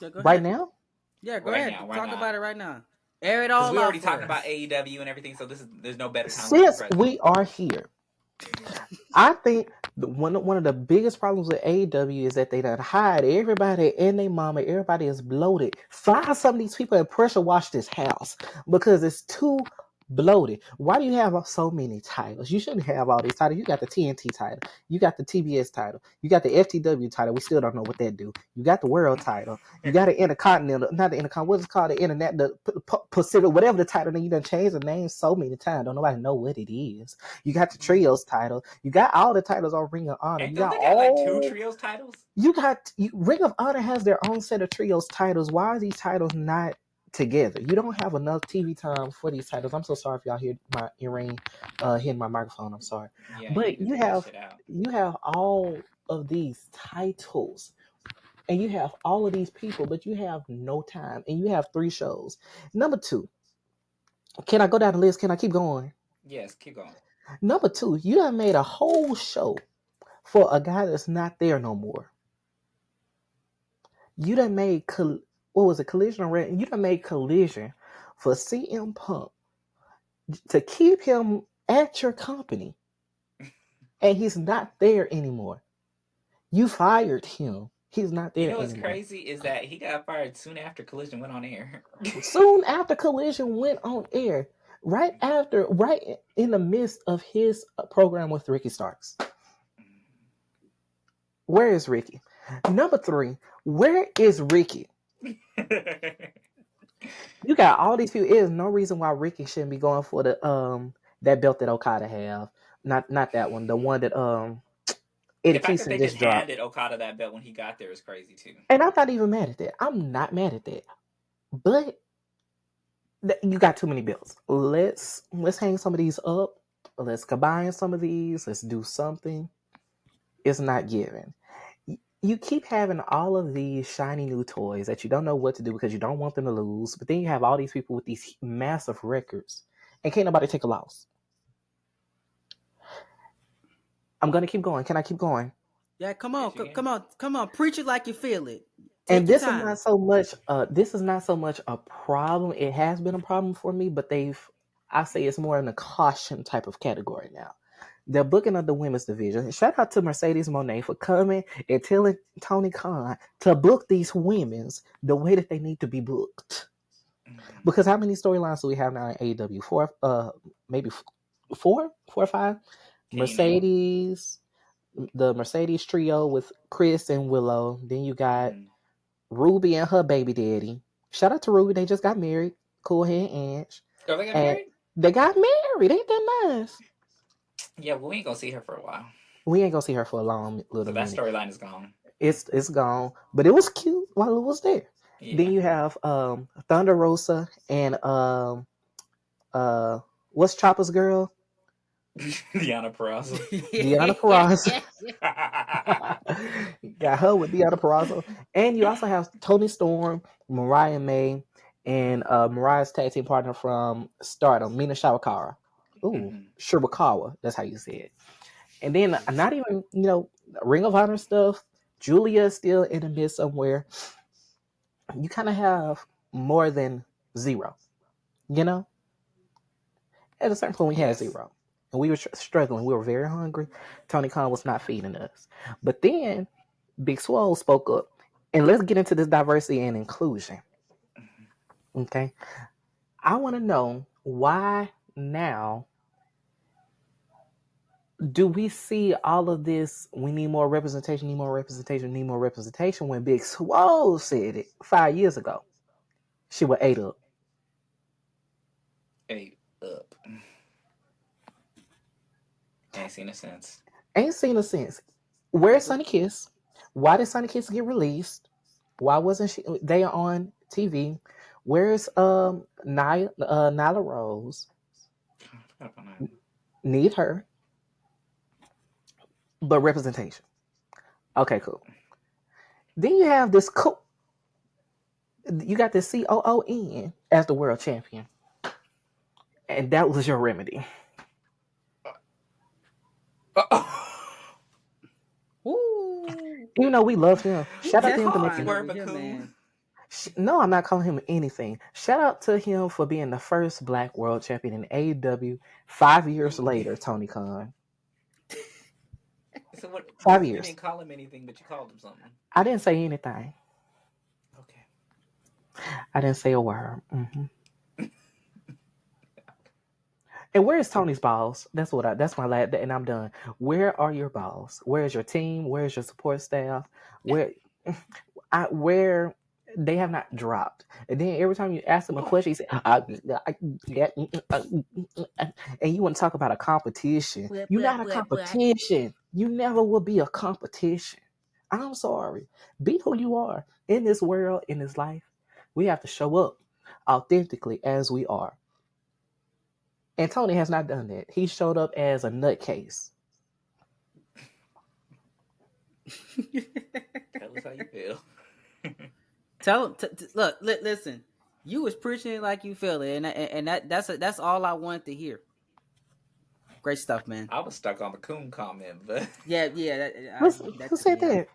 Yeah, go Right ahead. now? Yeah, go Right ahead. now, why Talk not? about it right now. Air it Because all we out already for talking us. about AEW and everything, so there's no better time than the Since present. we are here, I think one of the biggest problems with AEW is that they done hide everybody and their mama. Everybody is bloated. Fire some of these people and pressure wash this house because it's too bloated. Why do you have so many titles? You shouldn't have all these titles. You got the TNT title. You got the TBS title. You got the FTW title. We still don't know what that do. You got the world title. You got the Intercontinental, not the Intercontinental. What is it called? The Internet, the Pacific, whatever the title. You done changed the name so many times. Don't nobody know what it is. You got the trios title. You got all the titles on Ring of Honor. Don't they got like 2 trios titles? Ring of Honor has their own set of trios titles. Why are these titles not together? You don't have enough TV time for these titles. I'm so sorry if y'all hear my earring hitting my microphone. I'm sorry. Yeah, But you can take that shit out. you have all of these titles and you have all of these people, but you have no time and you have 3 shows. Number 2, can I go down the list? Can I keep going? Yes, keep going. Number 2, you done made a whole show for a guy that's not there no more. You done made Collision or you done made Collision for CM Punk to keep him at your company, and he's not there anymore. You fired him. He's not there You know what's anymore. crazy is that he got fired soon after Collision went on air. Soon after Collision went on air, right in the midst of his program with Ricky Starks. Where is Ricky? Number 3, where is Ricky? You got all these people. There's no reason why Ricky shouldn't be going for the that belt that Okada have. Not that one. The one that Eddie The fact that Kingston they just just dropped. handed Okada that belt when he got there is crazy too. And I'm not even mad at that. I'm not mad at that. But you got too many belts. Let's hang some of these up. Let's combine some of these. Let's do something. It's not given. You keep having all of these shiny new toys that you don't know what to do because you don't want them to lose. But then you have all these people with these massive records, and can't nobody take a loss. I'm gonna keep going. Can I keep going? Yeah, come on. Preach it like you feel it. Take And your this time. is not so much. This is not so much a problem. It has been a problem for me, but I say it's more in a caution type of category now. The booking of the women's division. Shout out to Mercedes Moné for coming and telling Tony Khan to book these women's the way that they need to be booked. Because how many storylines do we have now in AEW? 4, maybe 4 or 5. Mercedes, the Mercedes trio with Chris and Willow. Then you got Ruby and her baby daddy. Shout out to Ruby. They just got married. Cool head Ange. Oh, they got And married? they got married. Ain't that nice? Yeah, well, we ain't gonna see her for a while. We ain't gonna see her for a long So little that minute. storyline is gone. It's gone, but it was cute while it was there. Then Yeah. you have Thunder Rosa and what's Chopper's girl? Deanna Peraza. Deanna Peraza. Got her with Deanna Peraza. And you also have Tony Storm, Mariah May, and Mariah's tag team partner from Stardom, Mina Shawakawa. Ooh, Mhm. Shirakawa. That's how you say it. And then not even, Ring of Honor stuff. Julia's still in the mid somewhere. You kind of have more than zero, you know? At a certain point, we had Yes. zero. And we were struggling. We were very hungry. Tony Khan was not feeding us. But then Big Swole spoke up. And let's get into this diversity and inclusion. Okay. I want to know why now do we see all of this? We need more representation, need more representation, need more representation. When Big Swole said it 5 years ago, she was ate up. Ate up. Ain't seen it since. Ain't seen her since. Where's Sonny Kiss? Why did Sonny Kiss get released? Why wasn't she they on TV? Where's Nyla Rose? I forgot about that. Need her. But representation. Okay, cool. Then you have this you got this COON as the world champion. And that was your remedy. Woo! Even though we love him. He Shout out to just him for fine making over Swerve a here, coon. man. no, I'm not calling him anything. Shout out to him for being the first black world champion in AEW 5 years later, Tony Khan. So what? 5 years. didn't call him anything, but you called him something. I didn't say anything. Okay. I didn't say a word. And where's Tony's balls? That's my last, and I'm done. Where are your balls? Where's your team? Where's your support staff? Where they have not dropped. And then every time you ask them a question, you say, and you want to talk about a competition. You're not a competition. You never will be a competition. I'm sorry. Be who you are in this world, in this life. We have to show up authentically as we are. And Tony has not done that. He showed up as a nutcase. Tell us how you feel. Look, listen. You was preaching it like you feel it, and that's all I wanted to hear. Great stuff, man. I was stuck on the coon comment, but Yeah. That Who took said me out. that?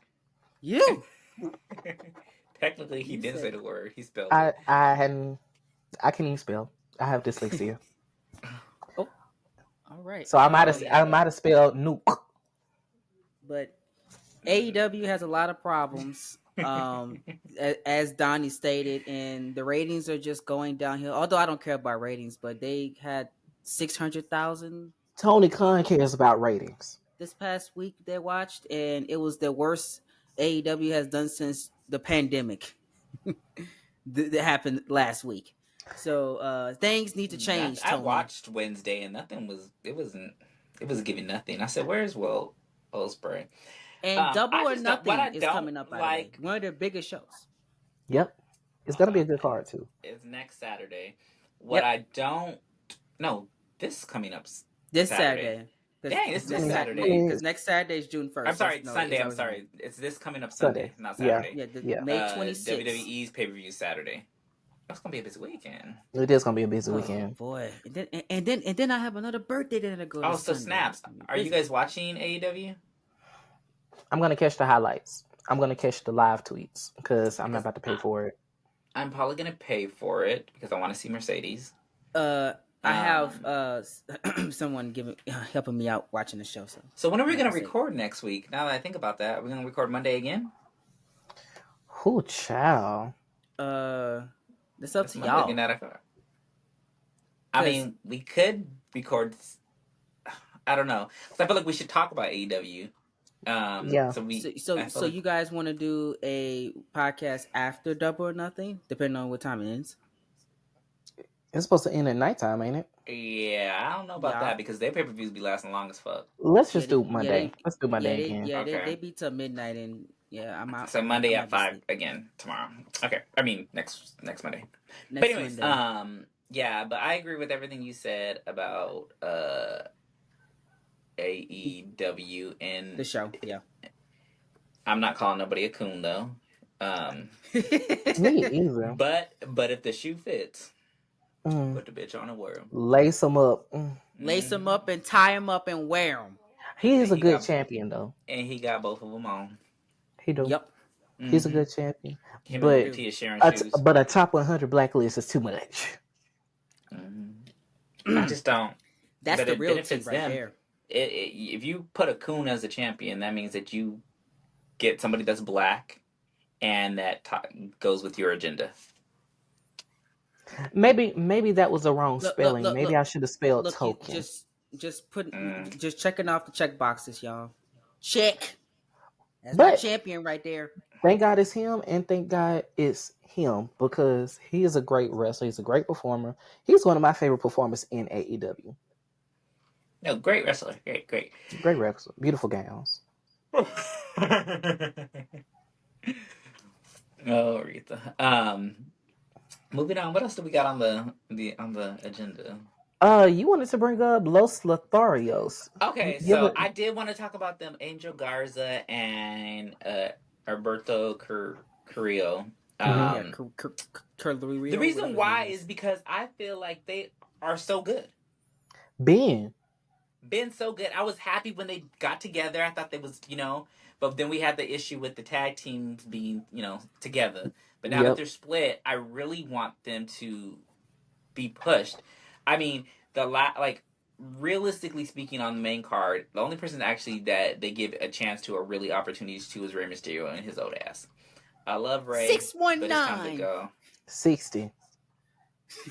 You. technically he You didn't say said the it. word. He spelled I it. I hadn't. I can't even spell. I have dyslexia, Oh, all right. so Yeah, I but might have spelled nuke. But AEW has a lot of problems. As Donnie stated, and the ratings are just going downhill. Although I don't care about ratings, but they had 600,000 Tony Khan cares about ratings. this past week they watched, and it was the worst AEW has done since the pandemic that happened last week. So things need to change, I Tony. watched Wednesday and nothing was. It wasn't. It was giving nothing. I said, "Where's Will Ospreay?" And Double I or just don't. What Nothing I is don't coming up, by the way. like One of their biggest shows. Yep, it's gonna be a good card too. is next Saturday. What Yep, I don't. No, this coming up this Saturday. Saturday. Dang, it's I this mean, Saturday. it's Because next Saturday is June I'm 1st. sorry, It's Sunday. I'm always wrong. sorry. It's this coming up Sunday. Sunday, not Yeah, Saturday. Yeah, the yeah. May 26th. WWE's pay per view Saturday. That's gonna be a busy weekend. It is gonna be a busy Oh weekend. boy. And then I have another birthday that I go to Oh, so Sunday. snaps. It's gonna be Are you busy. guys watching AEW? I'm gonna catch the highlights. I'm gonna catch the live tweets because I'm not Because about to pay for it. I'm probably gonna pay for it because I want to see Mercedes. I have Um, someone helping me out watching the show. so when are we Like I gonna said, record next week? Now that I think about that, are we gonna record Monday again? Who child? it's up It's to Monday y'all. again. I 'Cause- mean, we could record. I don't know. 'Cause I feel like we should talk about AEW. Yeah. So we. So I feel so like you guys want to do a podcast after Double or Nothing, depending on what time it ends? It's supposed to end at nighttime, ain't it? Yeah, I don't know about Yeah, that because their pay-per-views be lasting long as fuck. Let's yeah, just do they, yeah, Monday. they, Let's do Monday yeah, they, again. yeah, they Okay. be till midnight, and yeah, I'm out. So I Monday might at be 5 asleep again tomorrow. Okay. I mean next Monday. But next anyways, Monday. yeah, but I agree with everything you said about AEW, The and show, yeah. I'm not calling nobody a coon though. Me either. But if the shoe fits, Mm. put the bitch on and wear him. Lace them up. Lace them Mm-hmm. up and tie them up and wear them. He is And a he good got champion, though. both of them on. He do. Yep, He's a Mm-hmm. good champion. Him and sure But Booker do. T is sharing shoes. a top 100 blacklist is too much. Mm-hmm. I just don't. That's But the it real tea benefits right them. there. If you put a coon as a champion, that means that you get somebody that's black and that goes with your agenda. Maybe that was the wrong Look, look, spelling. look, Maybe look, I should have spelled look. You token. Mm. just checking off the check boxes, y'all. Check. That's my But champion right there. thank God it's him, and thank God it's him because he is a great wrestler. He's a great performer. He's one of my favorite performers in AEW. No, great wrestler. Great. Great wrestler. Beautiful gowns. Oh, Rita. Moving on. What else do we got on the agenda? You wanted to bring up Los Lotharios. Okay, Give so it. I did want to talk about them, Angel Garza and Alberto Carrillo. Mhm. Yeah, The Curlerio, reason whatever his why name is is. because I feel like they are so good. Ben. Been so good. I was happy when they got together. I thought they was, but then we had the issue with the tag teams being, together. But now that Yep. they're split, I really want them to be pushed. I mean, like realistically speaking, on the main card, the only person actually that they give a chance to or really opportunities to is Rey Mysterio and his old ass. I love Rey, but it's time to 619. go. 60.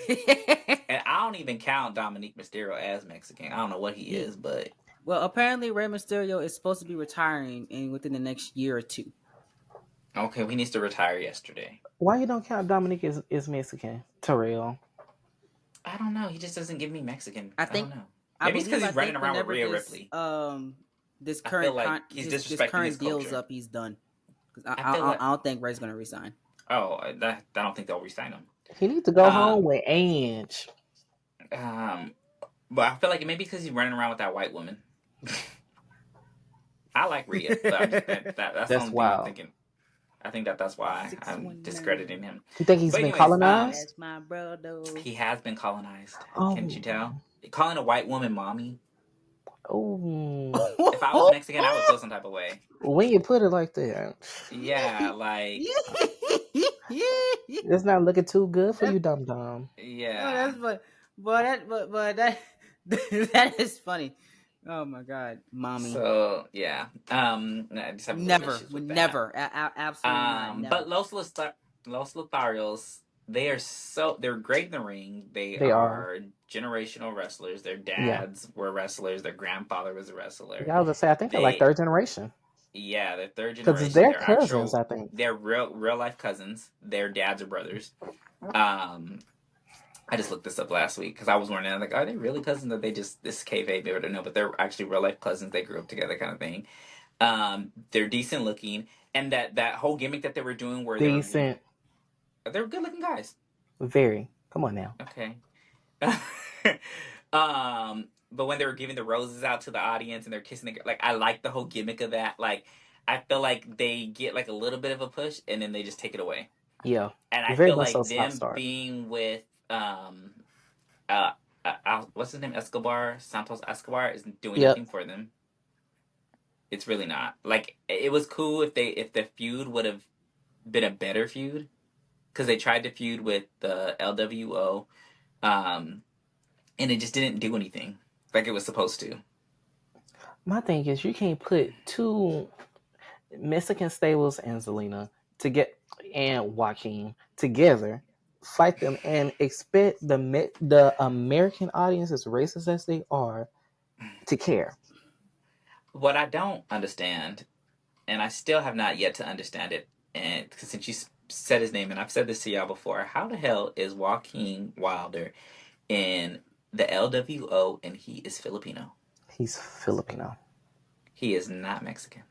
And I don't even count Dominique Mysterio as Mexican. I don't know what he is, but Well, apparently Rey Mysterio is supposed to be retiring within the next year or two. okay, he needs to retire yesterday. Why you don't count Dominic as Mexican? Terrell. I don't know. He just doesn't give me Mexican. I I don't think, know. I Maybe it's because believe, I he's running think around with whenever Rhea Ripley. this I feel current like he's this disrespecting current his deal's culture. up, he's done. Because I feel like I don't think Ray's gonna resign. I don't think they'll resign him. He needs to go home Um, with Ange. but I feel like maybe because he's running around with that white woman. I like Rhea, but I'm just, that's the That's only thing I'm wild. thinking. I think that's why I'm 619. discrediting him. You think he's But been anyways, colonized? That's my brother. he has been colonized. Can't you Oh. tell? Calling a white woman mommy. Oh. If I was Mexican, I would feel some type of way. When you put it like that, Yeah, like it's not looking too good for you, dum dum. Oh, yeah. that's but that that is funny. Oh my god, mommy. So yeah, I just have a little Never, issues with would that. never, absolutely not, never. But Los Lotharios, they're great in the ring. They They are. are generational wrestlers. Their Yeah. dads were wrestlers. Their grandfather was a wrestler. Yeah, I was gonna say I think they're like They third generation. they're third Because generation. they're cousins, I think. They're real life cousins. Their dads are brothers. I just looked this up last week because I was wondering, like, are they really cousins? Or they just this kayfabe? They don't know, but they're actually real life cousins. They grew up together, kind of thing. They're decent looking, and that whole gimmick that they were doing, where Decent. they're good looking guys. Very. Come on now. Okay. But when they were giving the roses out to the audience and they're kissing, like I like the whole gimmick of that. Like I feel like they get like a little bit of a push and then they just take it away. Yeah. And I Very feel much so like stop them start. being with what's his name, Santos Escobar, isn't doing Yep. anything for them. It's really not. Like it was cool if the feud would have been a better feud, because they tried to feud with the LWO, and it just didn't do anything like it was supposed to. My thing is you can't put two Mexican stables and Zelina to get and Joaquin together, fight them, and expect the American audience, as racist as they are, to care. What I don't understand, and I still have not yet to understand it, and since said his name, and I've said this to y'all before. How the hell is Joaquin Wilder in the LWO and he is Filipino? He's Filipino. He is not Mexican.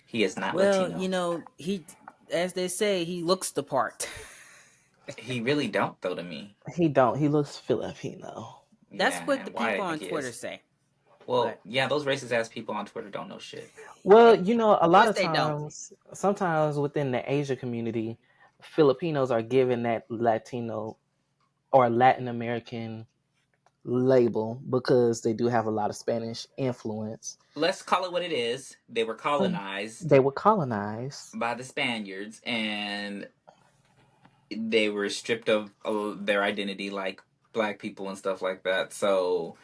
He is not Well, Latino. he, as they say, he looks the part. He really don't, though, to me. He don't. He looks Filipino. That's Yeah, what the and why people I on think he Twitter is. say. Well, But yeah, those racist ass people on Twitter don't know shit. Well, But a of lot course of they don't. times, sometimes within the Asia community, Filipinos are given that Latino or Latin American label because they do have a lot of Spanish influence. let's call it what it is. They were Mm. colonized They were colonized. by the Spaniards, and they were stripped of their identity, like black people and stuff like that. So,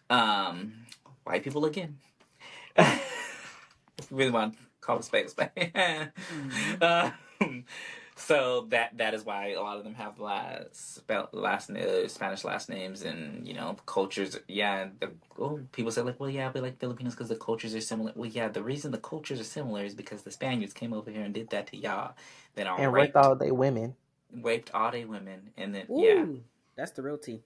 white people again. If you really want to call a spade a spade. Mhm. So that is why a lot of them have Spanish last names, and cultures. Yeah, people say like, well, yeah, but like Filipinos because the cultures are similar. Well, yeah, the reason the cultures are similar is because the Spaniards came over here and did that to y'all. Then And raped all they women. raped all they women, and then yeah. Ooh, that's the real tea.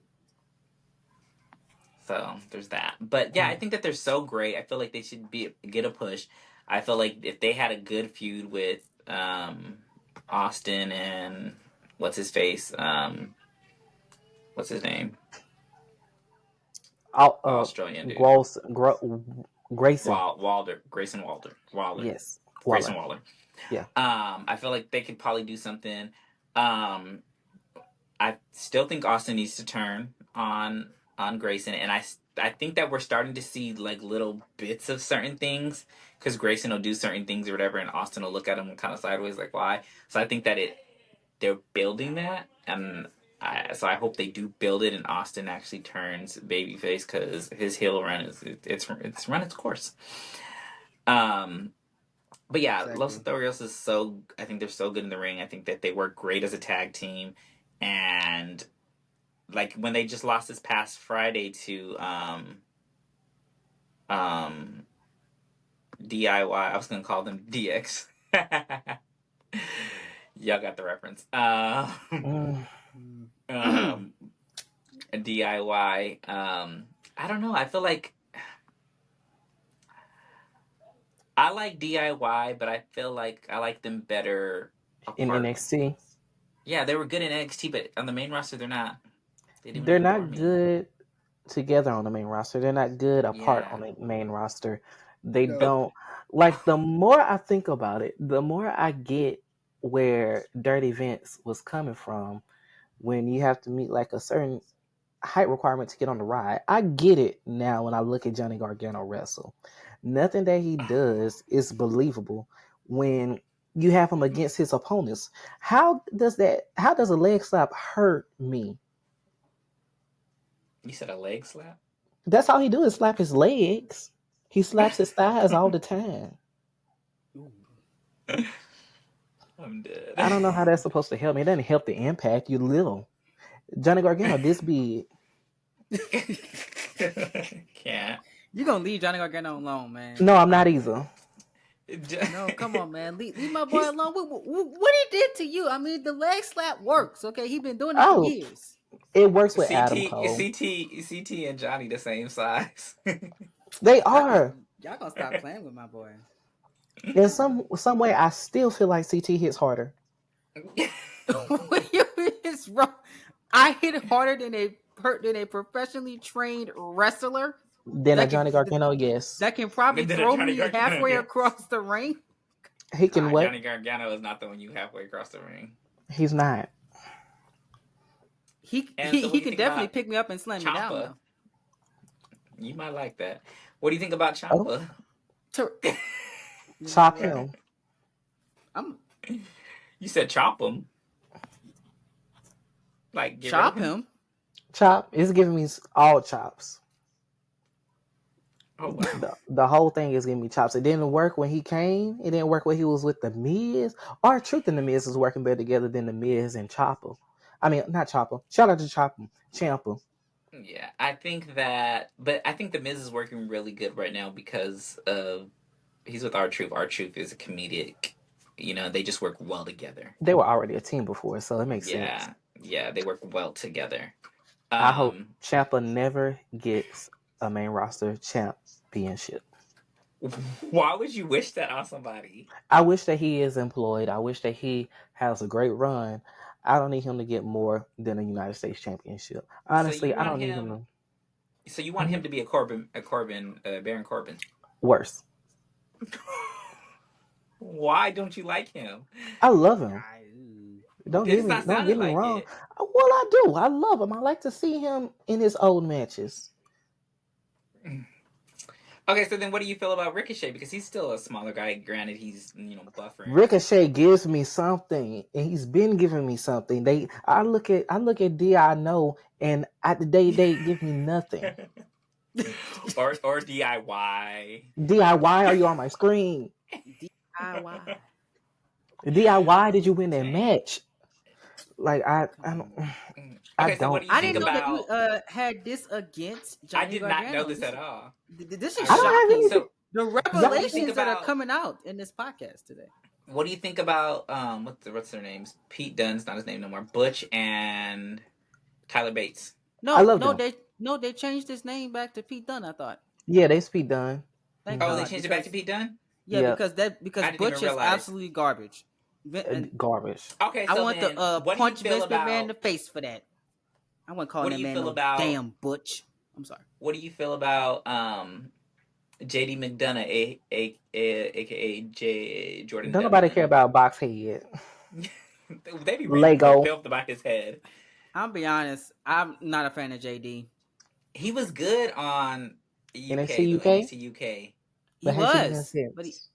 So there's that. But yeah, I think that they're so great. I feel like they should get a push. I feel like if they had a good feud with Austin and what's his face, what's his name, Australian dude, Gross, Grayson. Grayson Waller, Yes, Grayson Waller. Waller. Yeah. I feel like they could probably do something. I still think Austin needs to turn on Grayson, and I think that we're starting to see like little bits of certain things because Grayson will do certain things or whatever, and Austin will look at him kind of sideways like why. So I think that they're building that, and so I hope they do build it, and Austin actually turns babyface because his heel run it's run its course. But yeah, Los Exactly. Lotharios is so. I think they're so good in the ring. I think that they work great as a tag team, and like when they just lost this past Friday to um DIY. I was gonna call them DX. Y'all got the reference. Mm. Um, DIY. I don't know. I feel like I like DIY, but I feel like I like them better In apart. NXT, Yeah, they were good in NXT, but on the main roster, they're not. They didn't they're really bore not me. good together on the main roster. They're not good apart Yeah. on the main roster. They No. But don't like the more I think about it, the more I get where Dirty Vince was coming from when you have to meet like a certain height requirement to get on the ride. I get it now when I look at Johnny Gargano wrestle. Nothing that he does is believable when you have him against his opponents. How does a leg slap hurt me? you said a leg slap. That's all he do is slap his legs. He slaps his thighs all the time. Ooh. I'm dead. I don't know how that's supposed to help me. It doesn't help the impact. You little. Johnny Gargano this big. Can't. You're gonna leave Johnny Gargano alone, man. No, I'm not either. No, come on, man. Leave my boy He's alone. What he did to you? I mean, the leg slap works. Okay, he been doing it for Oh, years. it works with Adam CT Cole. CT and Johnny the same size. They Y'all gonna are. y'all gonna stop playing with my boy. In some way, I still feel like CT hits harder It's wrong. I hit harder than a professionally trained wrestler than a that Johnny Gargano. Yes, can probably Than a throw Johnny me Gargano, halfway yeah. across the ring. he can what? Johnny Gargano is not throwing you halfway across the ring. He's not. And so, what He do you can think definitely about pick me up and slam me down Champa? though. You might like that. What do you think about Oh, Champa? You know chop what? him. I'm You said chop him, like get rid of chop him. him. Chop. It's giving me all chops. Oh wow. The whole thing is giving me chops. It didn't work when he came. It didn't work when he was with the Miz. Our Truth and the Miz is working better together than the Miz and Chopper. I mean, not Chopper. Shout out to Chopper. Champa. Yeah, I think that, but I think the Miz is working really good right now because of he's with R Truth. R Truth is a comedic they just work well together. They were already a team before, so it makes sense. Yeah, they work well together. I hope Um, Ciampa never gets a main roster championship. why would you wish that on somebody? I wish that he is employed. I wish that he has a great run. I don't need him to get more than a United States championship. So you Honestly, I want don't need him him? to. So you want him to be Baron Corbin? Worse. Why don't you like him? I love him. Don't It's get me not don't get sounding me like wrong. it. Well, I do. I love him. I like to see him in his old matches. Okay, so then what do you feel about Ricochet? Because he's still a smaller guy. Granted, he's buffer and everything. Ricochet gives me something, and he's been giving me something. I look at Di know, and they give me nothing. or DIY. DIY, are you on my screen? DIY. DIY, did you win that match? Like I don't. I Okay, so what don't do you I think didn't know that you about? had this against I Johnny did not know Gargano. this at all. This I is I don't really have shocking. anything. so. The So what do you think revelations that are about? coming out in this podcast today. What do you think about what's their names? Pete Dunne's not his name no more. Butch and Tyler Bates. I No, love no, them. they changed his name back to Pete Dunne. I thought. Yeah, they speed done. Thank Oh, they God, changed it back to because Pete Dunne. Yep, because I didn't even Butch is realize. absolutely garbage, and garbage. Okay, I so want to then what do you punch feel Vince McMahon in about? the face for that. I wasn't calling What do that you man feel no about? damn Butch. I'm sorry. What do you feel about JD McDonough, aka Jordan Don't nobody Devlin? care about box head. They be reading Lego. filth about his head. I'll be honest. I'm not a fan of JD. He was good on UK NXT though, UK, NXT UK. He but has he been was, but since?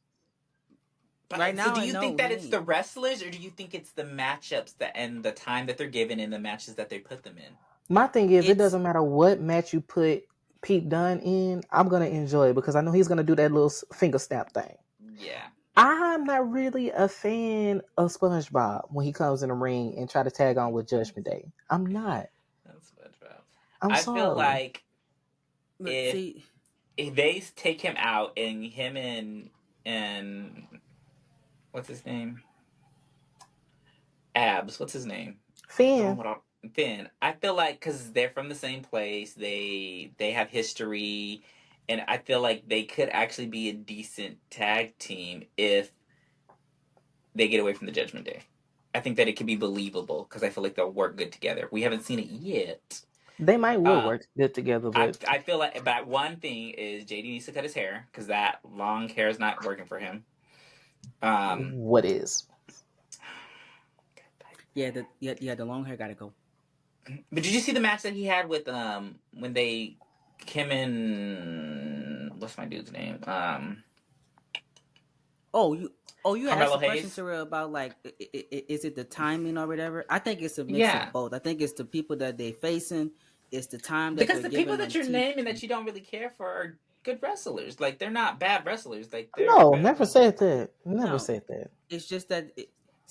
right So now do I you think know that he it's ain't. the wrestlers, or do you think it's the matchups and the time that they're given in the matches that they put them in? My thing is, it It's doesn't matter what match you put Pete Dunne in. I'm gonna enjoy it because I know he's gonna do that little finger snap thing. Yeah. I'm not really a fan of SpongeBob when he comes in the ring and try to tag on with Judgment Day. I'm not. That's SpongeBob. I'm I feel sorry. like but if see, if they take him out and him and what's his name? Abs. What's his name? The one Finn. with all Finn. I feel like because they're from the same place, they have history, and I feel like they could actually be a decent tag team if they get away from the Judgment Day. I think that it could be believable because I feel like they'll work good together. We haven't seen it yet. They might would Uh, work good together, but I feel like, but one thing is JD needs to cut his hair because that long hair is not working for him. what is? the long hair gotta go. But did you see the match that he had with when they Kim and what's my dude's name? You asked Carmelo a question, Hayes. Terrell, about like is it the timing or whatever? I think it's a mix Yeah, of both. I think it's the people that they facing, it's the time that because they're the people giving that them. you're naming that you don't really care for are good wrestlers. Like they're not bad wrestlers. Like they're No, good never wrestlers. said that. Never No, said that. it's just that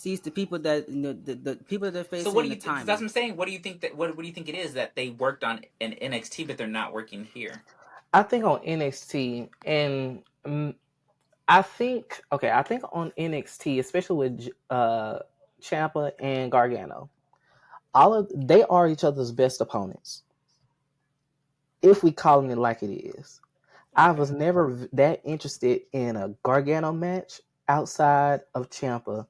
it's the people that the people that they're So facing what do and the you? That's what timing. I'm saying. What do you think that? What do you think it is that they worked on in NXT, but they're not working here? I think on NXT and I think okay. I think on NXT, especially with Ciampa and Gargano, they are each other's best opponents. If we calling it like it is, I Okay. was never that interested in a Gargano match outside of Ciampa,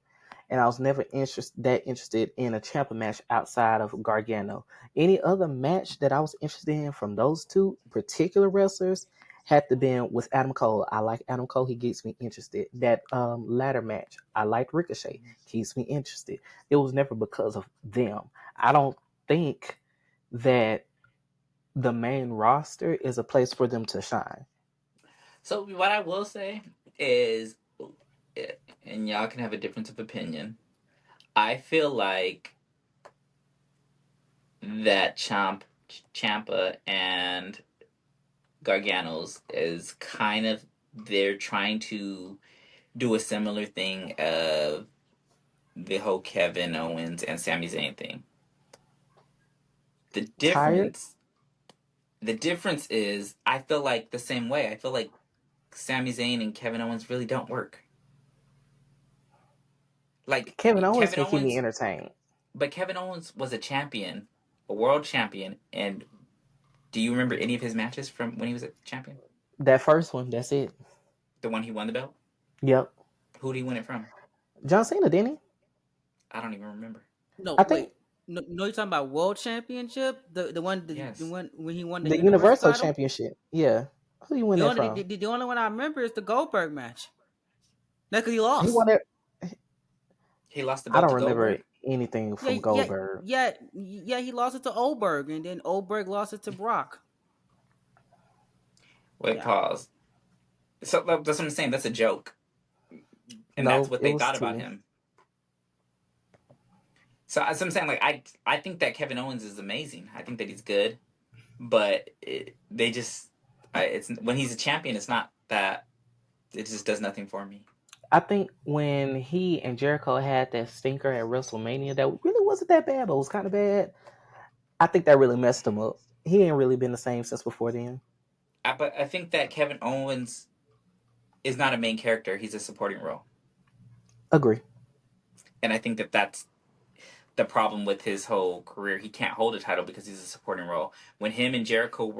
and I was never interested in a Ciampa match outside of Gargano. Any other match that I was interested in from those two particular wrestlers had to been with Adam Cole. I like Adam Cole; he gets me interested. That ladder match, I like Ricochet, keeps me interested. It was never because of them. I don't think that the main roster is a place for them to shine. So what I will say is, and y'all can have a difference of opinion. I feel like that Champa and Gargano's is kind of they're trying to do a similar thing of the whole Kevin Owens and Sami Zayn thing. The Tired? difference the difference is I feel like the same way. I feel like Sami Zayn and Kevin Owens really don't work. Like Kevin Owens Kevin can keep me Owens, entertained. but Kevin Owens was a champion, a world champion, and do you remember any of his matches from when he was a champion? That first one, that's it. The one he won the belt? Yep. Who did he win it from? John Cena, didn't he? I don't even remember. No, I think wait. No, you're talking about World Championship, the Yes. one when he won the the Universal Universal title. Championship. Yeah. Who you win that from? The only one I remember is the Goldberg match. That's because he He lost. won it. He lost the I belt don't to remember Goldberg? anything Yeah, from Goldberg. He lost it to Oldberg, and then Oldberg lost it to Brock. Wait, Yeah, pause. So that's what I'm saying. That's a joke. And that's No, what it they was thought about 2. him. So as I'm saying, like I think that Kevin Owens is amazing. I think that he's good, but it's when he's a champion, it's not that. It just does nothing for me. I think when he and Jericho had that stinker at WrestleMania, that really wasn't that bad, but it was kind of bad. I think that really messed him up. He ain't really been the same since before then. But I think that Kevin Owens is not a main character. He's a supporting role. Agree. And I think that that's the problem with his whole career. He can't hold a title because he's a supporting role. When him and Jericho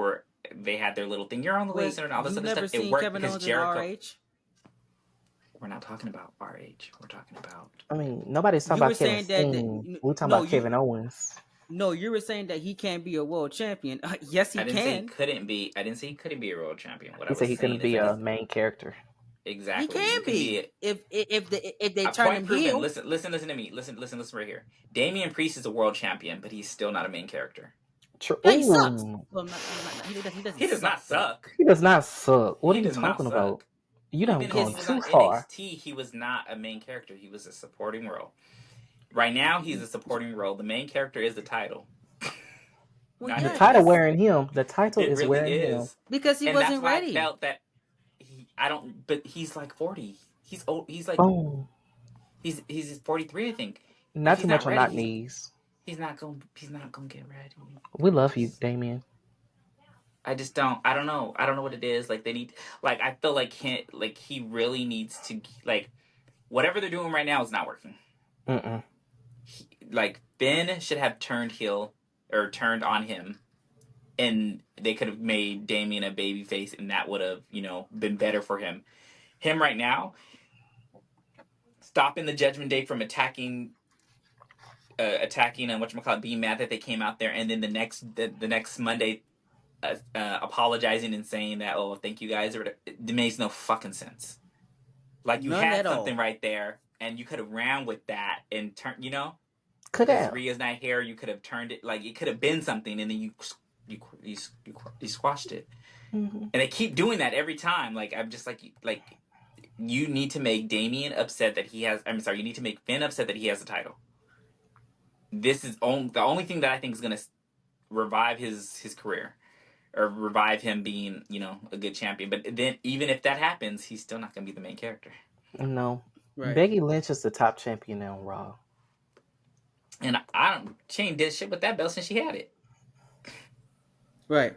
they had their little thing. You're on the wait, list and all this you other never stuff. It seen worked Kevin because Owens Jericho. in RH? We're not talking about RH. We're talking about. I mean, nobody's talking You were about Kevin saying that Steen. We're talking no, about Kevin Owens. no, you were saying that he can't be a world champion. Yes, he I didn't say he can. couldn't be. I didn't say he couldn't be a world champion. What I He said was he couldn't saying is be that a he's main character. He exactly. You can can be be if they a turn point him proven. heel. Listen to me. Listen right here. Damian Priest is a world champion, but he's still not a main character. True. Yeah, he sucks. Ooh, Well, he doesn't. He does not suck. he does not suck. What are He you does not talking about? suck. You done Even when gone he was too on far. NXT, he was not a main character. He was a supporting role. Right now, he's a supporting role. The main character is the title. Well, Not The yeah, him. title because wearing him. The title It is really wearing him. is. he And that's wasn't why I ready. felt that I don't. But he's like 40. He's old. He's like Boom. he's 43, I think. If Not he's too much not on ready, knock knees. he's not gonna get ready. We love you, Damien. I just don't. I don't know. I don't know what it is. Like they need. Like I feel like he really needs to like whatever they're doing right now is not working. Mm-mm. Like Finn should have turned heel or turned on him, and they could have made Damien a babyface, and that would have been better for him. Him right now, stopping the Judgment Day from attacking and whatchamacallit, being mad that they came out there, and then the next Monday apologizing and saying that, oh, thank you guys, it makes no fucking sense. Like you None had at something all. right there, and you could have ran with that and turned, Could because have. Rhea's not here, you could have turned it, like it could have been something, and then you squashed it. Mm-hmm. And they keep doing that every time. Like I'm just like you need to make Damien upset that he has. I'm sorry, you need to make Finn upset that he has a title. This is the only thing that I think is going to revive his career or revive him being, a good champion. But then even if that happens, he's still not going to be the main character. No. Right. Becky Lynch is the top champion on Raw. And she ain't did shit with that belt since she had it. Right.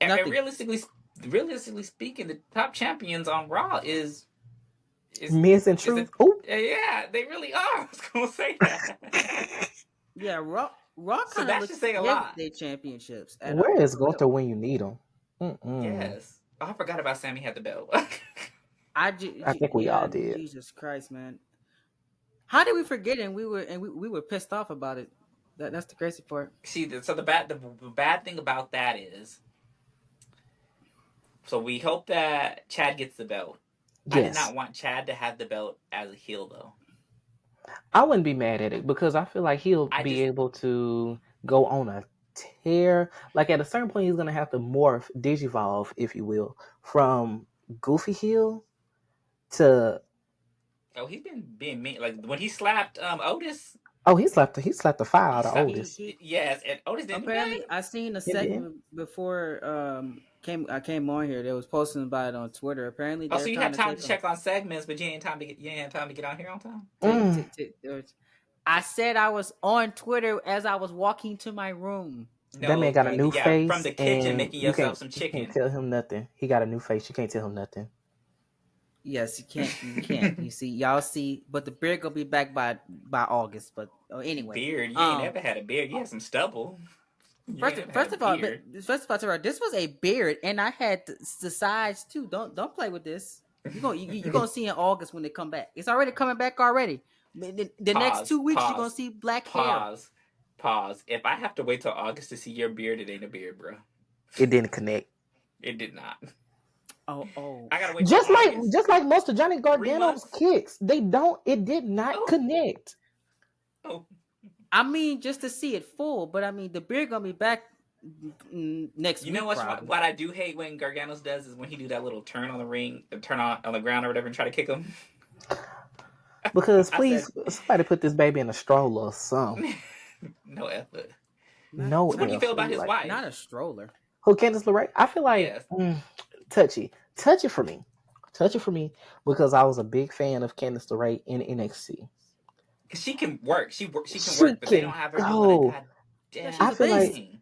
And Nothing. realistically speaking, the top champions on Raw is Miz and Truth. Oh. Yeah, they really are. I was going to say that. Yeah, Raw So kind that of looks should say a ahead lot. with their championships. At Where all. is Gunther when you need him? Mm-mm. Yes. Oh, I forgot about Sammy had the belt. I think we all did. Jesus Christ, man! How did we forget? And we were pissed off about it. That's the crazy part. See, so the bad thing about that is, so we hope that Chad gets the belt. Yes. I did not want Chad to have the belt as a heel, though. I wouldn't be mad at it because I feel like he'll be able to go on a tear. Like at a certain point, he's gonna have to morph, digivolve, if you will, from goofy heel to. Oh, he's been being mean. Like when he slapped Otis. Oh, he slapped the fire out of Otis. Yes, and Otis didn't. Apparently, I seen a segment before I came on here. They was posting about it on Twitter. Apparently, so you had time to check on segments, but you ain't time to get on here on time. I said I was on Twitter as I was walking to my room. No, that man got a new face from the kitchen making yourself some chicken. You can't tell him nothing. He got a new face. You can't tell him nothing. Yes, you can't. You can't. You see, y'all see, but the beard gonna be back by August. But anyway, Beard? You ain't never had a beard. You had some stubble. You ain't never had first a of all, beard. Tara, this was a beard, and I had the sides too. Don't play with this. You gonna see in August when they come back. It's already coming back already. The next Pause. 2 weeks you're gonna Pause. see black hair. Pause. Pause. If I have to wait till August to see your beard, it ain't a beard, bro. It didn't connect. It did not. Oh. I gotta wait till August. Just like most of Johnny 3 Gargano's months. kicks, it did not Oh. connect. Oh. I mean, just to see it full, but I mean, the beard gonna be back next week. You know probably. what I do hate when Gargano's does is when he do that little turn on the ring, turn on the ground or whatever, and try to kick him. Because I please, somebody put this baby in a stroller or something. No effort. No, So what do you feel about his wife? Not a stroller. Who, Candice LeRae? I feel like Yes. touchy for me, because I was a big fan of Candice LeRae in NXT. Cause she can work. She can She work, but they can don't have her go. doing a Yeah, goddamn she's I a feel like thing.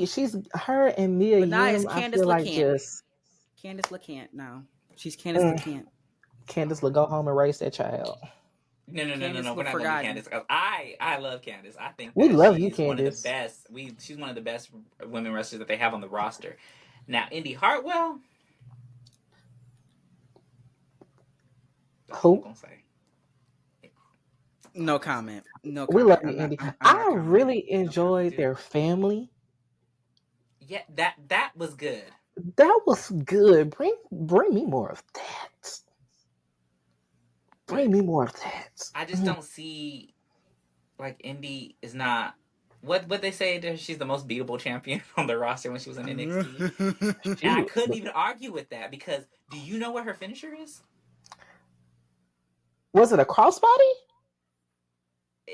she's her and Mia But now it's Yim. I Candice feel like LeCant. just Candice LeCant now. She's Candice LeCant. Candice will go home and raise that child. No. Candice We're not forgotten. gonna be Candice. I love Candice. I think We that love you, she's one of the Candice. best. She's one of the best women wrestlers that they have on the roster. Now, Indy Hartwell. That's what I'm Who? gonna say. No comment. No We comment. love you, Indy. I'm not I commenting. really enjoyed their family. Yeah, that was good. That was good. Bring me more of that. Bring me more of that. I just don't see like Indy is not what they say that she's the most beatable champion on the roster when she was in NXT. And I couldn't even argue with that because do you know what her finisher is? Was it a crossbody?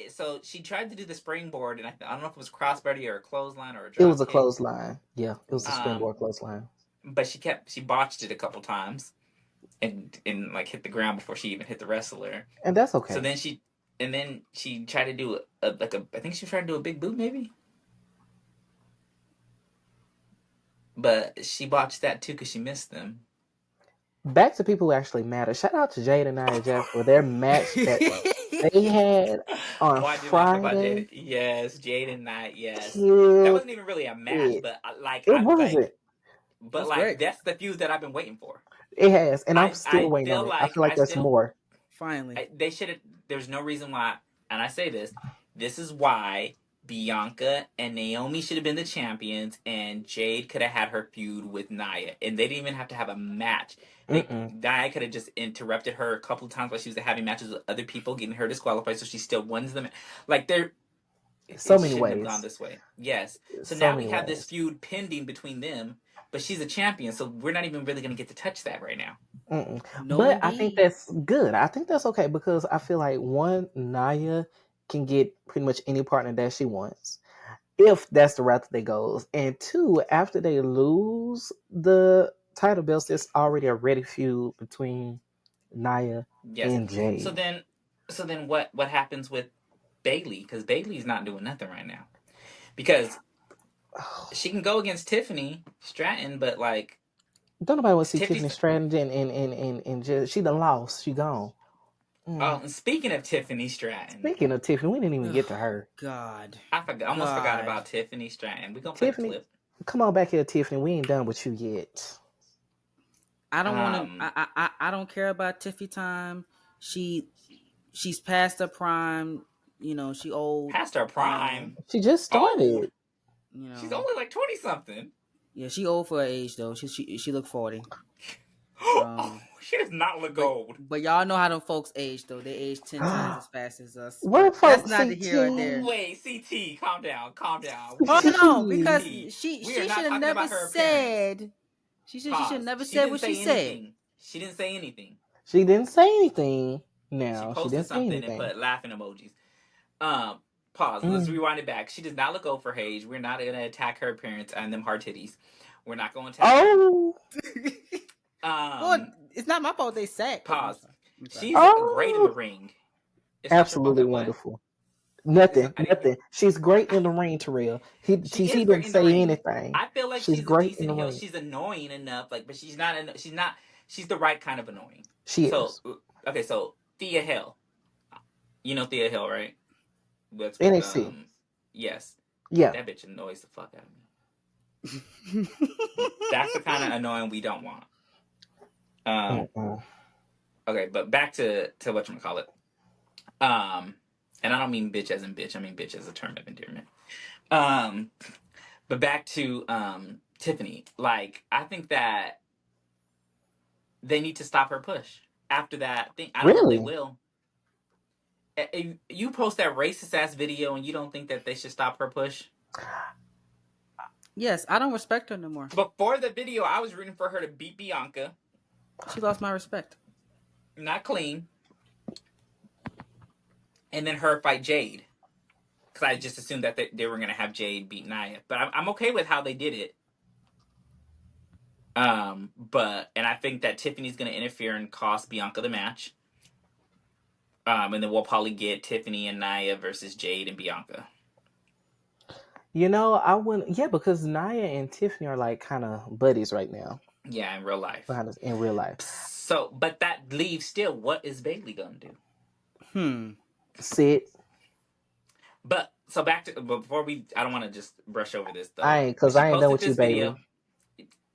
So she tried to do the springboard, and I don't know if it was crossbody or a clothesline or a drop It was a kick. clothesline. Yeah, it was a springboard clothesline. But she botched it a couple times, and like hit the ground before she even hit the wrestler. And that's okay. So then she tried to do I think she tried to do a big boot maybe, but she botched that too because she missed them. Back to people who actually matter. Shout out to Jade and Nia Jax for their match that they had on Friday. Yes, Jade and Nia. Yes, Killed that wasn't even really a match, it. but It wasn't. But like that's the fuse that I've been waiting for. It has, and I'm still waiting on it. I feel like there's more. Finally, they should have. There's no reason why, and I say this. This is why Bianca and Naomi should have been the champions, and Jade could have had her feud with Nia, and they didn't even have to have a match. Nia could have just interrupted her a couple of times while she was having matches with other people, getting her disqualified, so she still wins them. Like they're so many ways have gone this way. Yes. So so now we have this feud pending between them, but she's a champion, so we're not even really going to get to touch that right now. No, but indeed. I think that's good. I think that's okay because I feel like one, Nia can get pretty much any partner that she wants if that's the route that they goes, and two, after they lose the title belts, there's already a ready feud between Nia and Jade. So then what happens with Bayley? Because Bayley's not doing nothing right now. Because she can go against Tiffany Stratton, but like don't nobody want to see Tiffany Stratton and just she done lost. She gone. Oh, and speaking of Tiffany Stratton. We didn't even get to her. God. I almost forgot about Tiffany Stratton. We're gonna play Tiffany, the clip. Come on back here, Tiffany. We ain't done with you yet. I don't want to. I don't care about Tiffy time. She's past her prime. You know, she old. Past her prime. She just started. Old. You know, she's only like 20 something. Yeah, she old for her age though. She look 40. She does not look old. But y'all know how them folks age though. They age 10 times as fast as us. What That's not the here or there. Wait, CT, calm down. Oh no, because she should have never said. She should never said what she said. She didn't say anything. She didn't say anything. Now she posted something and put laughing emojis. Pause. Let's rewind it back. She does not look old for her age. We're not gonna attack her appearance and them hard titties. We're not going to attack her. Well, it's not my fault they said. Pause. She's great in the ring. It's absolutely wonderful. Nothing. She's great in the ring, Terrell. He didn't say anything. I feel like she's great in the ring. She's annoying enough, but she's not. She's the right kind of annoying. She So is. okay, so Thea Hill. You know Thea Hill, right? That's with NXT. yes. Yeah. That bitch annoys the fuck out of me. That's the kind of annoying we don't want. Okay, but back to whatchamacallit. And I don't mean bitch as in bitch, I mean bitch as a term of endearment. But back to Tiffany. Like, I think that they need to stop her push. After that thing, I don't know if they Really? will. You post that racist ass video and you don't think that they should stop her push? Yes, I don't respect her no more. Before the video, I was rooting for her to beat Bianca. She lost my respect. Not clean. And then her fight Jade. Because I just assumed that they were going to have Jade beat Nia. But I'm okay with how they did it. And I think that Tiffany's going to interfere and cost Bianca the match. And then we'll probably get Tiffany and Nia versus Jade and Bianca. You know, I wouldn't. Yeah, because Nia and Tiffany are like kind of buddies right now. Yeah, in real life. In real life. So, but that leaves still, what is Bayley going to do? Sit. But, so back to, before I don't want to just brush over this though. I ain't done with you, Bayley.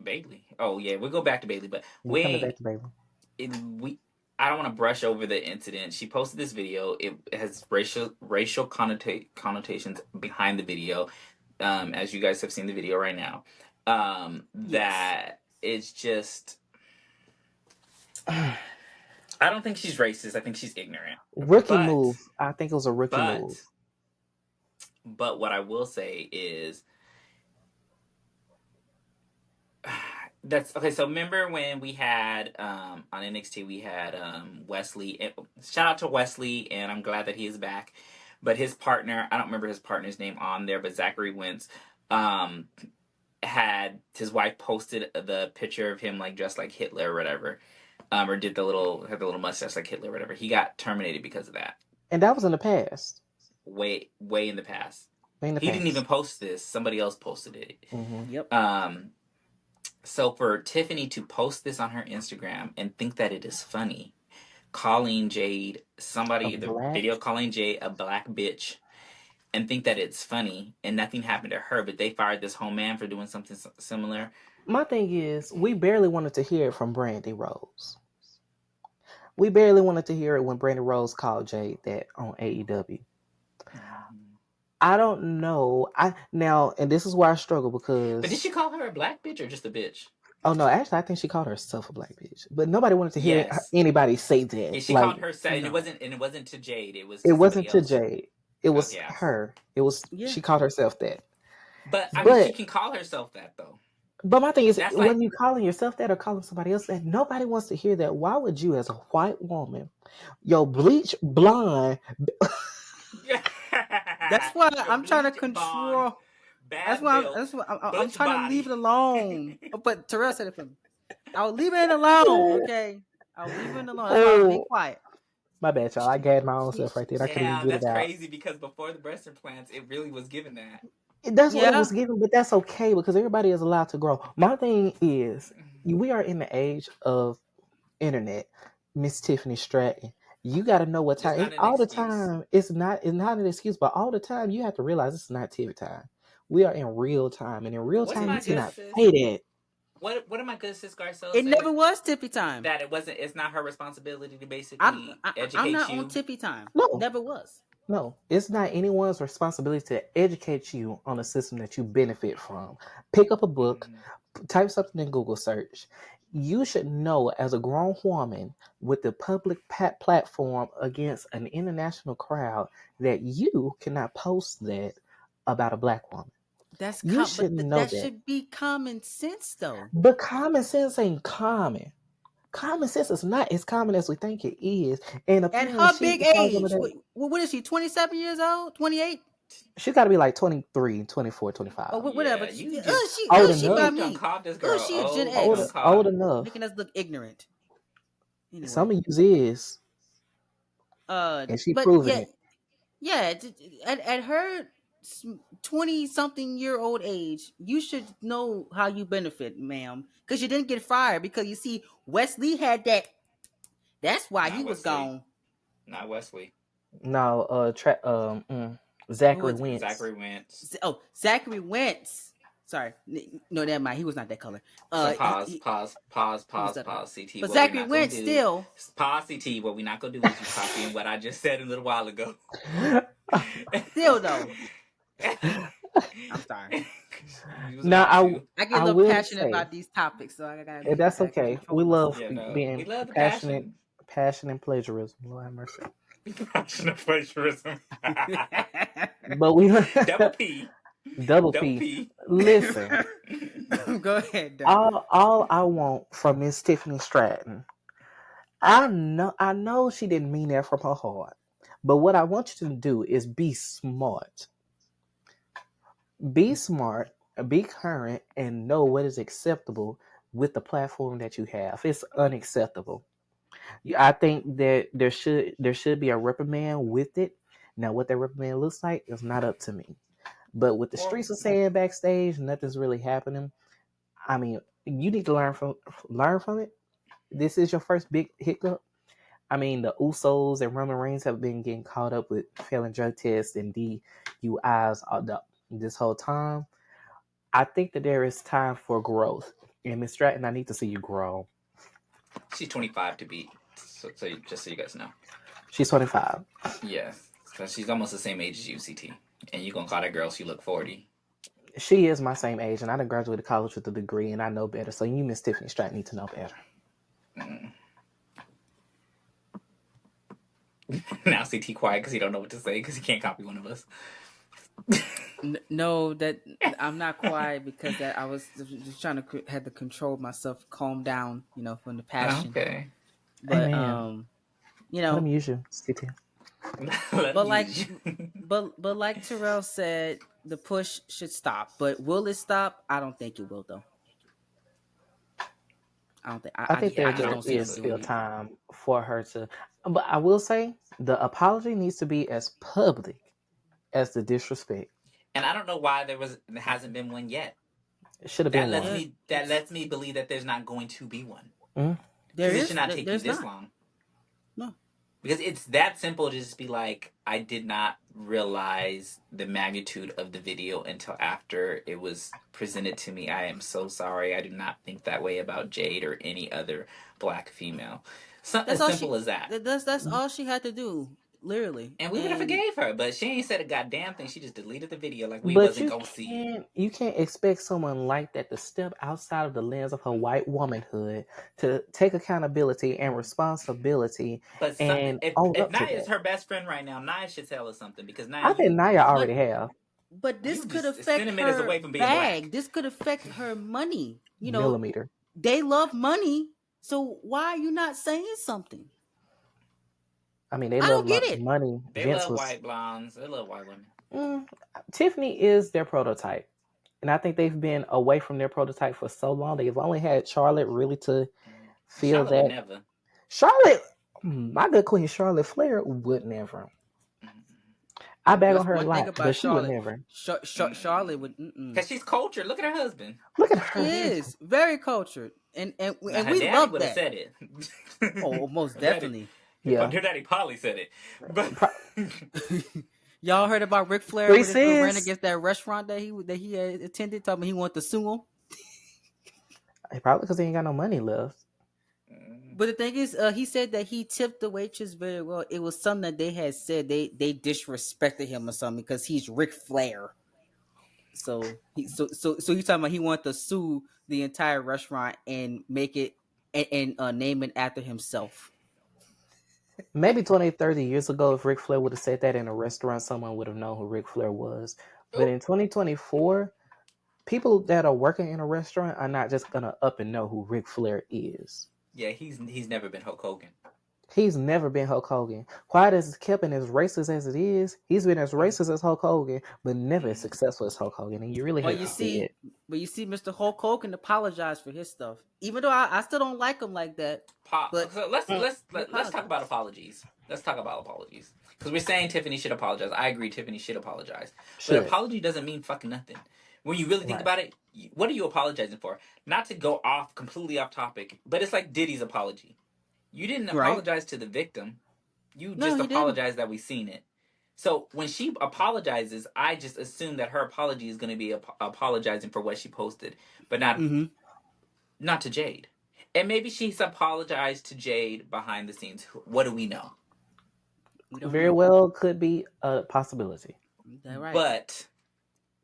Bayley. Oh yeah, we'll go back to Bayley, but We're coming back to Bayley. I don't want to brush over the incident. She posted this video. It has racial connotations behind the video. As you guys have seen the video right now. That it's just I don't think she's racist. I think she's ignorant. Rookie move. I think it was a rookie move. But what I will say is that's okay. So remember when we had on NXT we had Wesley. Shout out to Wesley, and I'm glad that he is back. But his partner, I don't remember his partner's name on there, but Zachary Wentz had his wife posted the picture of him like dressed like Hitler or whatever, or had the little mustache like Hitler or whatever. He got terminated because of that. And that was in the past. Way in the past. Didn't even post this. Somebody else posted it. Mm-hmm. Yep. So for Tiffany to post this on her Instagram and think that it is funny, calling Jade video calling Jade a black bitch, and think that it's funny and nothing happened to her, but they fired this whole man for doing something similar. My thing is, we barely wanted to hear it from Brandy Rose. We barely wanted to hear it when Brandy Rose called Jade that on AEW. I don't know. And this is where I struggle because. But did she call her a black bitch or just a bitch? Oh no, actually, I think she called herself a black bitch. But nobody wanted to hear anybody say that. Yeah, she called herself, and it wasn't to Jade. It wasn't to Jade. It was her. It was she called herself that. But I mean, she can call herself that though. But my thing is, when you calling yourself that or calling somebody else that, nobody wants to hear that. Why would you, as a white woman, bleach blonde? That's why I'm trying to control. That's why I'm trying to leave it alone. But Terrell said it for me. I'll leave it alone, okay? I'll leave it alone. That's why I'll be quiet. My bad, y'all. I gagged my own self right there. I couldn't even get it out. That's crazy because before the breast implants, it really was given that. That's what it was given, but that's okay because everybody is allowed to grow. My thing is, we are in the age of internet, Miss Tiffany Stratton. You got to know what time. All the time, it's not an excuse, but all the time you have to realize it's not TV time. We are in real time, and in real time you cannot say that. What am I good, Sis Garcelle? It never was Tippy time. That it wasn't. It's not her responsibility to basically educate you. I'm not on Tippy time. No, never was. No, it's not anyone's responsibility to educate you on a system that you benefit from. Pick up a book, type something in Google search. You should know as a grown woman with the public platform against an international crowd that you cannot post that about a black woman. That's you should know that. Should be common sense, though. But common sense ain't common. Common sense is not as common as we think it is. And at her big age, what is she? 27 years old? 28? She got to be like 23, 24, 25. Oh, whatever. She old enough. By me. She a Gen X. Old enough. Making us look ignorant. Anyway. Some of you is. And she proving it. Yeah, at her 20-something-year-old age, you should know how you benefit, ma'am, because you didn't get fired. Because you see, Wesley had that That's why Not he was Wesley. gone. Not Wesley. No, Who Zachary was Wentz. Zachary Wentz. Zachary Wentz. Sorry, no, never mind. He was not that color. So pause. He was that. CT. But What we're Zachary not gonna Wentz do. still. Pause, CT. What we're not gonna do is you copying what I just said a little while ago. Still though. I'm sorry. You was Now, about to. I get a I little will passionate say, about these topics, so I gotta that's okay. control We love myself. Yeah, no. We being love the passionate, passion. and plagiarism. Lord have mercy. Passion of plagiarism. But we Double P. double Double P. P. Listen, Go ahead, Doug. all I want from Miss Tiffany Stratton, I know she didn't mean that from her heart, but what I want you to do is be smart. Be smart, be current, and know what is acceptable with the platform that you have. It's unacceptable. I think that there should be a reprimand with it. Now, what that reprimand looks like is not up to me. But what the Or streets are saying backstage, nothing's really happening. I mean, you need to learn from it. This is your first big hiccup. I mean, the Usos and Roman Reigns have been getting caught up with failing drug tests and DUIs this whole time. I think that there is time for growth. And Miss Stratton, I need to see you grow. she's 25 to beat. So just so you guys know. She's 25. Yes. So she's almost the same age as you, CT. And you gonna call that girl she look 40. She is my same age, and I done graduated college with a degree, and I know better. So you, Miss Tiffany Stratton, need to know better. Now CT quiet because he don't know what to say because he can't copy one of us. No, that I'm not quiet because that I was just trying to had to control myself, calm down, from the passion. Okay. But Amen. you Let know, them use you, CT. but like Terrell said, the push should stop. But will it stop? I don't think it will, though. I don't think. I think I there just there don't see is them doing still it. time for her to. But I will say the apology needs to be as public as the disrespect. And I don't know why there hasn't been one yet. It should have That been lets one. me believe that there's not going to be one. Mm. There Because it is. should not take you There's this not. long. No. Because it's that simple to just be like, I did not realize the magnitude of the video until after it was presented to me. I am so sorry. I do not think that way about Jade or any other black female. Something That's as all simple as that. That's all she had to do, literally. And we would have forgave her, but she ain't said a goddamn thing. She just deleted the video like we But wasn't gonna see it. you can't expect someone like that to step outside of the lens of her white womanhood to take accountability and responsibility But and if own up to Naya is that. her best friend right now, Naya should tell us something because Naya, I think Naya But already have but this you could just affect centimeters her away from being bag. black. This could affect her money. millimeter. They love money, so why are you not saying something? I mean, they I love don't get it. money. They Vince love was white blondes. They love white women. Tiffany is their prototype. And I think they've been away from their prototype for so long. They've only had Charlotte really to feel Charlotte would that. never. Charlotte, my good queen Charlotte Flair would never. I bag on her a One thing lot, about but she would Charlotte, never. Charlotte would. Because she's cultured. Look at her husband. Look at She her. is very cultured, and Now, we her daddy love would have that. said it. Oh, most Her daddy- definitely. Yeah. Her daddy probably said it. But Y'all heard about Ric Flair Three when he ran sis. against that restaurant that he had attended, talking about he wanted to sue him. Probably because he ain't got no money left. But the thing is, he said that he tipped the waitress very well. It was something that they had said they disrespected him or something because he's Ric Flair. So he's talking about he wanted to sue the entire restaurant and make it and name it after himself. Maybe 20, 30 years ago, if Ric Flair would have said that in a restaurant, someone would have known who Ric Flair was. But in 2024, people that are working in a restaurant are not just going to up and know who Ric Flair is. yeah, he's never been Hulk Hogan. He's never been Hulk Hogan. Quiet as it's kept and as racist as it is, he's been as racist as Hulk Hogan, but never as successful as Hulk Hogan. And you really hate to see it. But you see, Mr. Hulk Hogan apologized for his stuff, even though I still don't like him like that. But So let's talk about apologies. Let's talk about apologies because we're saying Tiffany should apologize. I agree, Tiffany should apologize. But apology doesn't mean fucking nothing. When you really think about it, what are you apologizing for? Not to go completely off topic, but it's like Diddy's apology. You didn't Right. apologize to the victim. You No, just he didn't. apologized that we seen it. So when she apologizes, I just assume that her apology is going to be apologizing for what she posted, but not to Jade. And maybe she's apologized to Jade behind the scenes. What do we know? We don't Very know. well could be a possibility. That right.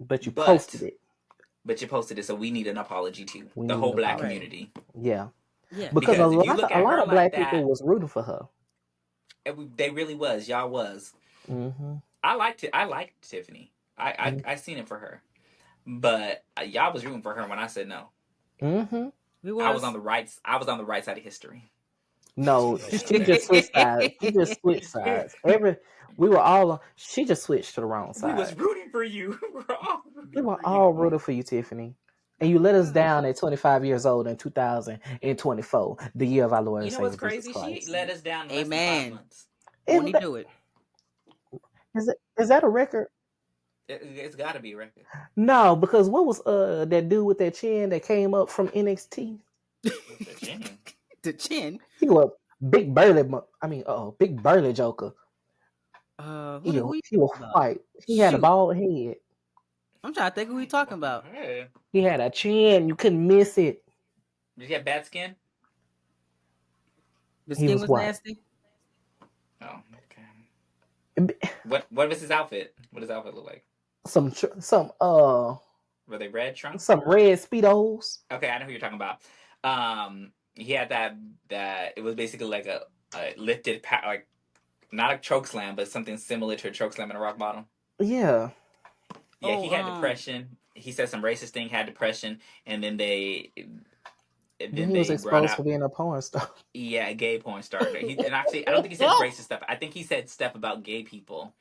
But you posted it. But you posted it, so we need an apology too. We The need whole an black apology. community. Yeah. Yeah. Because a if you look at lot her of like black that, people was rooting for her. they really was. Y'all was. Mm-hmm. I liked it. I liked Tiffany. I seen it for her, but y'all was rooting for her when I said no. Mm-hmm. I was on the right. I was on the right side of history. No, she just switched sides. She just switched sides. We were all on. She just switched to the wrong side. We was rooting for you. We were all rooting for you, Tiffany. And you let us down at 25 years old in 2024, the year of our Lord and You know what's Savior crazy? Jesus Christ. She let us down in less than 5 months. Won't he do it? Is that a record? It's got to be a record. No, because what was that dude with that chin that came up from NXT? The chin. The chin. He was big burly. Big burly Joker. He was white. He had a bald head. I'm trying to think who we talking about. Hey. He had a chin. You couldn't miss it. Did he have bad skin? The skin was white. nasty. Oh, okay. What was his outfit? What does his outfit look like? Were they red trunks? Some red Speedos. Okay, I know who you're talking about. He had that it was basically like a lifted like not a choke slam, but something similar to a choke slam in a rock bottom. Yeah. Yeah, he had depression. He said some racist thing, had depression, and then he was exposed for being a porn star. Yeah, a gay porn star. And actually, I don't think he said racist stuff. I think he said stuff about gay people.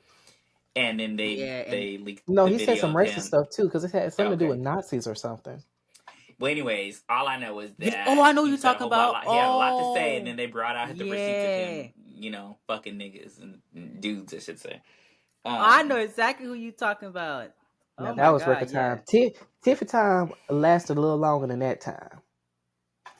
And then they leaked. No, the he video said some racist stuff too, because it had something to do with Nazis or something. Well, anyways, all I know is that. I know you're talking about. He had a lot to say, and then they brought out the receipts of him, fucking niggas and dudes, I should say. I know exactly who you're talking about. Now, that was record time. Tiffy time lasted a little longer than that time.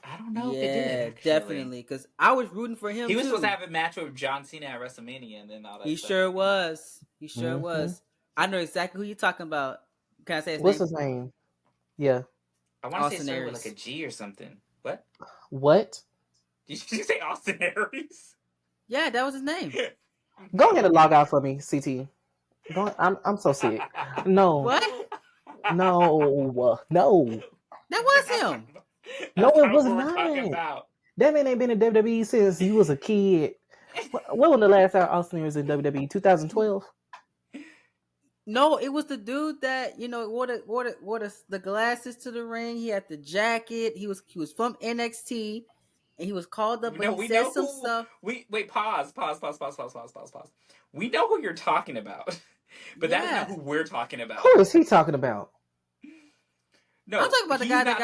I don't know if it did. Actually. Definitely, because I was rooting for him. He was supposed to have a match with John Cena at WrestleMania, and then all that. He stuff. sure was. He sure was. I know exactly who you're talking about. Can I say his name? What's his name? Yeah. I want to say something with like a G or something. What? What? Did you say Austin Aries? Yeah, that was his name. Go ahead and log out for me, CT. I'm so sick. No. What? No. That was him. No, it was not. That man ain't been in WWE since he was a kid. When was the last time Austin Aries in WWE? 2012? No, it was the dude that wore the glasses to the ring. He had the jacket. He was from NXT, and he was called up. But he said some stuff. Pause. We know who you're talking about, but that's not who we're talking about. Who is he talking about? No, I'm talking about the guy that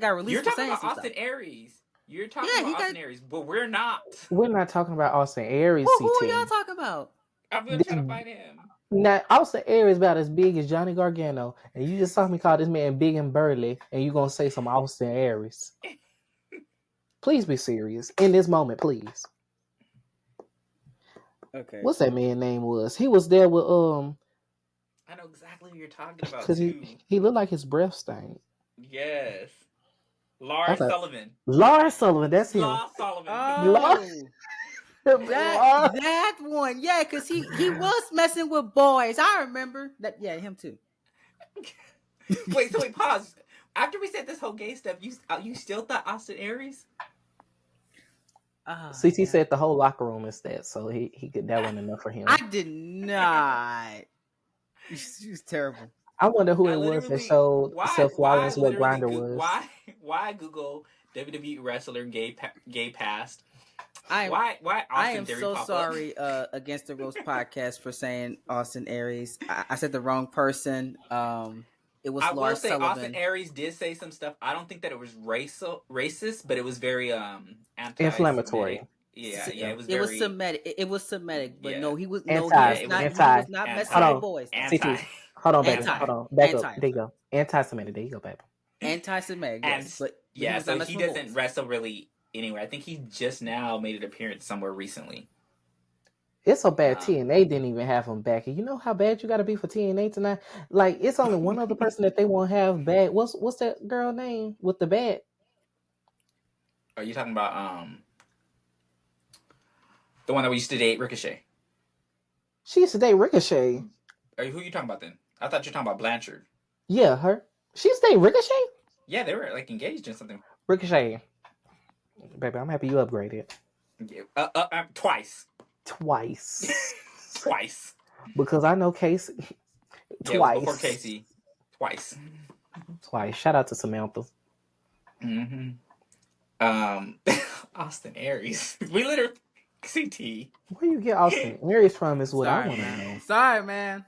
got released. You're for talking saying about some Austin stuff. Aries. You're talking about Austin Aries, but we're not. We're not talking about Austin Aries. Who are y'all talking about? I've been trying to find him. Now, Austin Aries about as big as Johnny Gargano, and you just saw me call this man big and burly, and you gonna say some Austin Aries. Please be serious in this moment, please. Okay. What's that man's name was? He was there with I know exactly who you're talking about because he looked like his breath stank. Yes. Lars Sullivan. Lars Sullivan, that's him. Lars Sullivan. Oh. That one, yeah, because he was messing with boys. I remember that. Yeah, him too. Wait, pause. After we said this whole gay stuff, you still thought Austin Aries? CT said the whole locker room is that, so he could. That wasn't enough for him. I did not. She was terrible. I wonder who it was that showed Seth Rollins what Grinder was. Why Google WWE wrestler gay past? I am Theory so sorry against the Roast podcast for saying Austin Aries. I said the wrong person. It was Lars Sullivan. Austin Aries did say some stuff. I don't think that it was racist, but it was very inflammatory. Yeah, it was. It was Semitic. It was Semitic, but no, he was not messing with boys. Hold on, baby. Hold on. Back up. There you go. Anti-Semitic. There you go, baby. Anti-Semitic. Yes, but so he doesn't wrestle really anywhere. I think he just now made an appearance somewhere recently. It's so bad TNA didn't even have him back. And you know how bad you got to be for TNA tonight? Like, it's only one other person that they won't have back. What's that girl name with the bat? Are you talking about the one that we used to date, Ricochet? She used to date Ricochet. Who are you talking about then? I thought you were talking about Blanchard. Yeah, her. She used to date Ricochet? Yeah, they were like engaged in something. Ricochet. Baby, I'm happy you upgraded. Twice. Twice. Twice. Because I know Casey. Yeah, Twice. before Casey. Twice. Twice. Shout out to Samantha. Mm-hmm. Austin Aries. We literally CT. Where you get Austin Aries from is what I want to know. Sorry, man.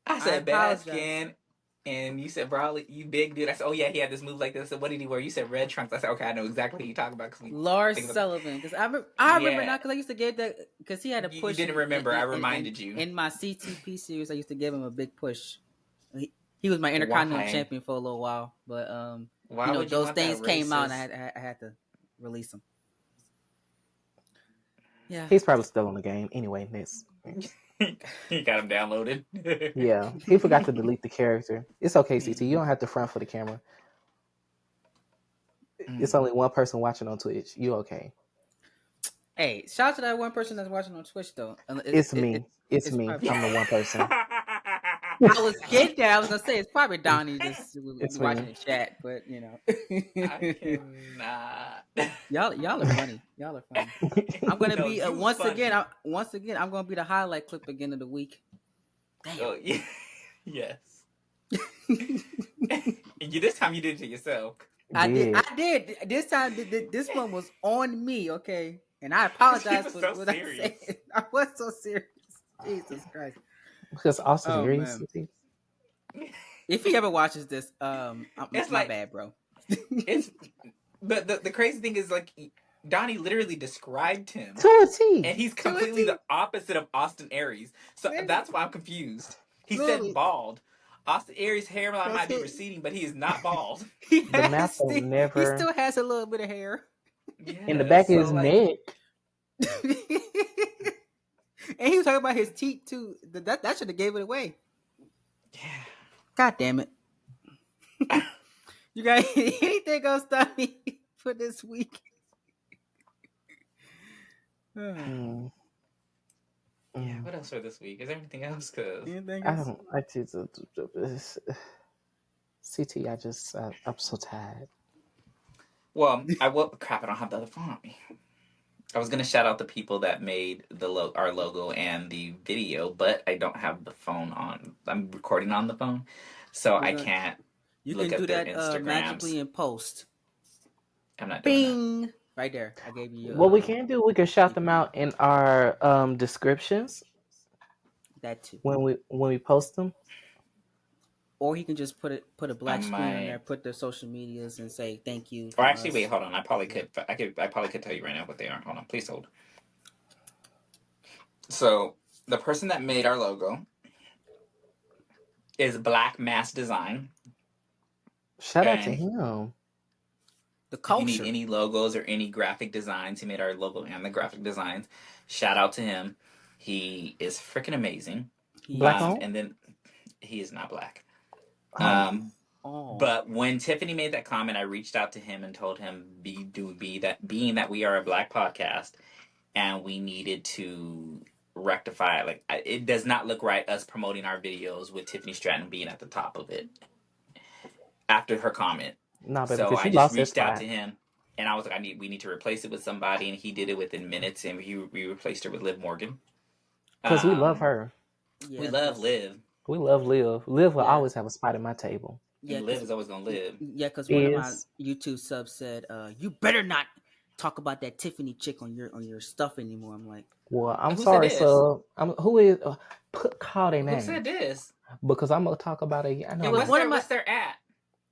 I said apologize. bad skin, and you said Brawley, you big dude. I said, oh yeah, he had this move like this. I said, what did he wear? You said red trunks. I said, okay, I know exactly who you're talking about. Lars Sullivan, because I remember now because I used to give that because he had a push. You didn't remember. I reminded you in my CTP series. I used to give him a big push. He was my Intercontinental champion for a little while, but those things came out, and I had to release them. Yeah, he's probably still on the game anyway. Next. He got him downloaded. Yeah, he forgot to delete the character. It's okay, CT. You don't have to front for the camera. It's only one person watching on Twitch. You okay? Hey, shout out to that one person that's watching on Twitch though. It's me. It's me. Probably... I'm the one person. I was getting there. I was gonna say it's probably Donnie just watching the chat, but I cannot. Y'all are funny. Y'all are funny. I'm gonna be once again. I'm gonna be the highlight clip again of the week. Damn. Oh, yeah. Yes. This time you did it to yourself. I did. This time, this one was on me. Okay, and I apologize for what I said. I was so serious. Jesus Christ. Because Austin Aries. If he ever watches this, it's my bad, bro. It's the crazy thing is like Donnie literally described him to a T, and he's completely the opposite of Austin Aries. So that's why I'm confused. He said bald. Austin Aries' hairline might be receding, but he is not bald. He still has a little bit of hair in the back of his neck. And he was talking about his teeth too. That should have gave it away. Yeah. God damn it. You got anything else, Donnie, for this week? Yeah. What else for this week? Is there anything else? CT. I'm so tired. Well, crap. I don't have the other phone on me. I was gonna shout out the people that made our logo and the video, but I don't have the phone on. I'm recording on the phone, so I can't. You can do that magically in post. I'm not doing that. Right there. I gave you. What we can do, we can shout them out in our descriptions. That too. When we post them. Or he can just put a black screen on there, put their social medias, and say thank you. Or actually, wait, hold on. I probably could tell you right now what they are. Hold on, please hold. So the person that made our logo is Black Mass Design. Shout out to him. The culture. If you need any logos or any graphic designs, he made our logo and the graphic designs. Shout out to him. He is freaking amazing. Black and then he is not black. But when Tiffany made that comment, I reached out to him and told him, being that we are a black podcast and we needed to rectify, like, it does not look right us promoting our videos with Tiffany Stratton being at the top of it after her comment. So I just reached out to him and I was like, we need to replace it with somebody, and he did it within minutes, and we replaced her with Liv Morgan. Because we love her. Yeah, we love Liv. We love Liv. Liv will always have a spot at my table. Yeah, Liv is always gonna live. Yeah, because one of my YouTube subs said, "You better not talk about that Tiffany chick on your stuff anymore." I'm like, well, I'm sorry, so who is call their name? Who said this? Because I'm gonna talk about it. I know what's their at?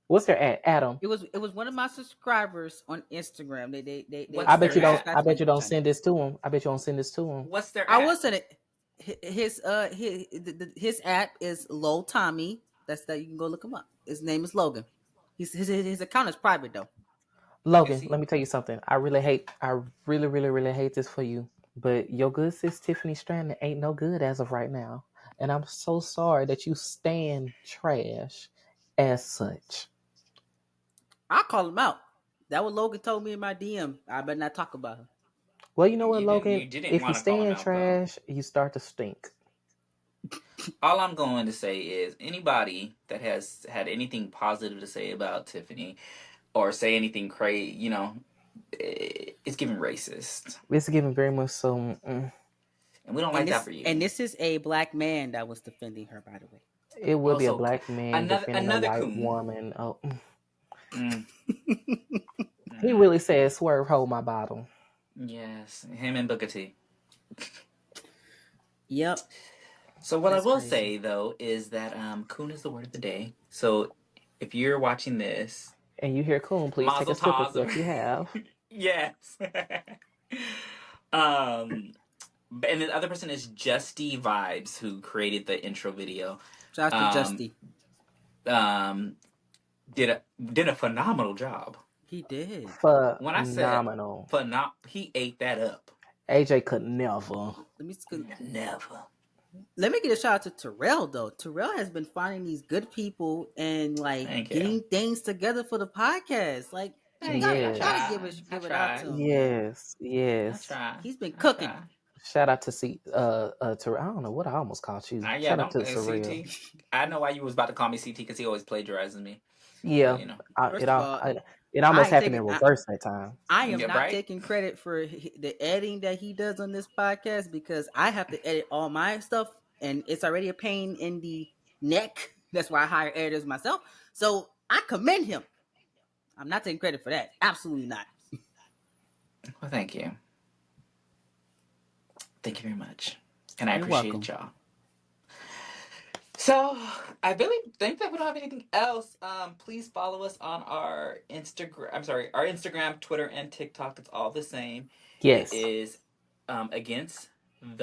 What's their at, Adam? It was one of my subscribers on Instagram. They I bet you don't. I bet you don't send this to him. I bet you don't send this to him. What's their? I will send it. His app is Lol Tommy. That's that. You can go look him up. His name is Logan. His account is private though. Logan, Is he? let me tell you something. I really, really, really hate this for you. But your good sis Tiffany Stratton ain't no good as of right now. And I'm so sorry that you stand trash as such. I'll call him out. That what Logan told me in my DM. I better not talk about him. Well, you know what, You didn't. Logan? You didn't If you want to call him stand out though. trash, you start to stink. All I'm going to say is anybody that has had anything positive to say about Tiffany or say anything crazy, it's giving racist, It's giving very much so. and we don't And like that this for you. and this is a black man that was defending her, by the way. It will Well, be a so black man another defending a another white coon. woman. Oh, Mm, he mm. really said, "Swerve, hold my bottle." Yes, him and Booker T. Yep, So what I that's will crazy. say though is that coon is the word of the day. So if you're watching this, And you hear Coon, please take a Mazel sip of tov. what you have. Yes. um, and the other person is Justy Vibes, who created the intro video. Shout out to Um, Justy. um, did a phenomenal job. He did. When I said Phenomenal. he ate that up. AJ could never. Let me Never. let me get a shout out to Terrell though. Terrell has been finding these good people and like Thank you. getting things together for the podcast. Like you Thank you. I gotta Yes. try. give I it out try. to him, man. Yes. I Yes. try. He's been I cooking. try. Shout out to I don't know what I almost called you. Yeah, Shout out don't to Surreal. CT. I know why you was about to call me CT because he always plagiarizes me. Yeah. But It First of all all, it I almost ain't happened taking. in reverse that time. I am yeah, not right. taking credit for the editing that he does on this podcast because I have to edit all my stuff and it's already a pain in the neck. That's why I hire editors myself. So I commend him. I'm not taking credit for that. Absolutely not. Well, thank you. Thank you very much, and I You're appreciate welcome. y'all. So I really think that we don't have anything else. Please follow us on our Instagram. I'm sorry, our Instagram, Twitter, and TikTok. It's all the same. It Yes. is against and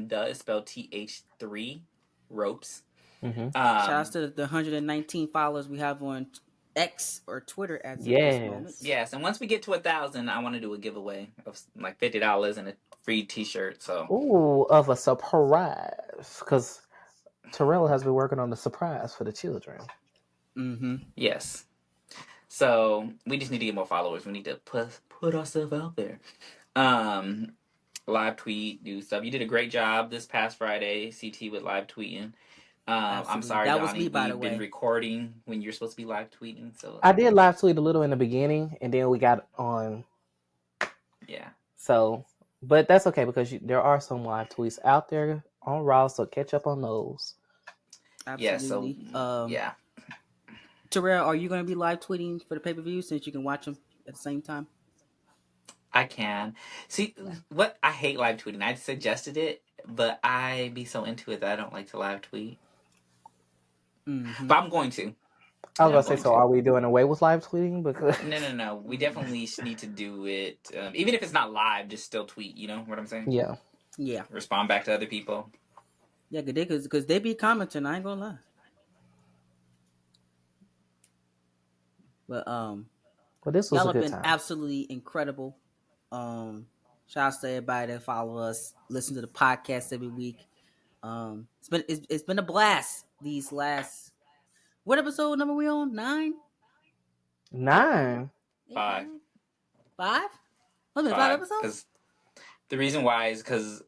the is spelled TH3 ropes. Mm-hmm. Shout out Um, to the 119 followers we have on X or Twitter as of this moment. Yes. yes, and once we get to 1,000, I want to do a giveaway of like $50 and a free T-shirt. So Ooh, of a surprise. Because Terrell has been working on the surprise for the children. Mm-hmm. yes, so we just need to get more followers. We need to put ourselves out there. Um, live tweet, do stuff. You did a great job this past Friday, CT, with live tweeting. I'm Absolutely. sorry, That was Donnie. me, by the We've been way. recording when you're supposed to be live tweeting. So I did live tweet a little in the beginning, and then we got on. yeah. So, but that's okay because there are some live tweets out there on Raw, so catch up on those. Absolutely. Yeah. So yeah. Terrell, are you going to be live tweeting for the pay-per-view since you can watch them at the same time? I can. See, what I hate live tweeting. I suggested it, but I be so into it that I don't like to live tweet. Mm-hmm. But I'm going to. I was I'm gonna say, going so to. are we doing away with live tweeting? Because No. We definitely need to do it. Even if it's not live, just still tweet. You know what I'm saying? yeah, Yeah. Respond back to other people. Yeah, because they be commenting. I ain't gonna lie. But well, this was y'all a have good been time. absolutely incredible. Shout out to everybody that follow us, listen to the podcast every week. It's been a blast these last. What episode number we on? 9? 9. 8, 5. 9? 5? Was it 5 5. episodes? Because the reason why is because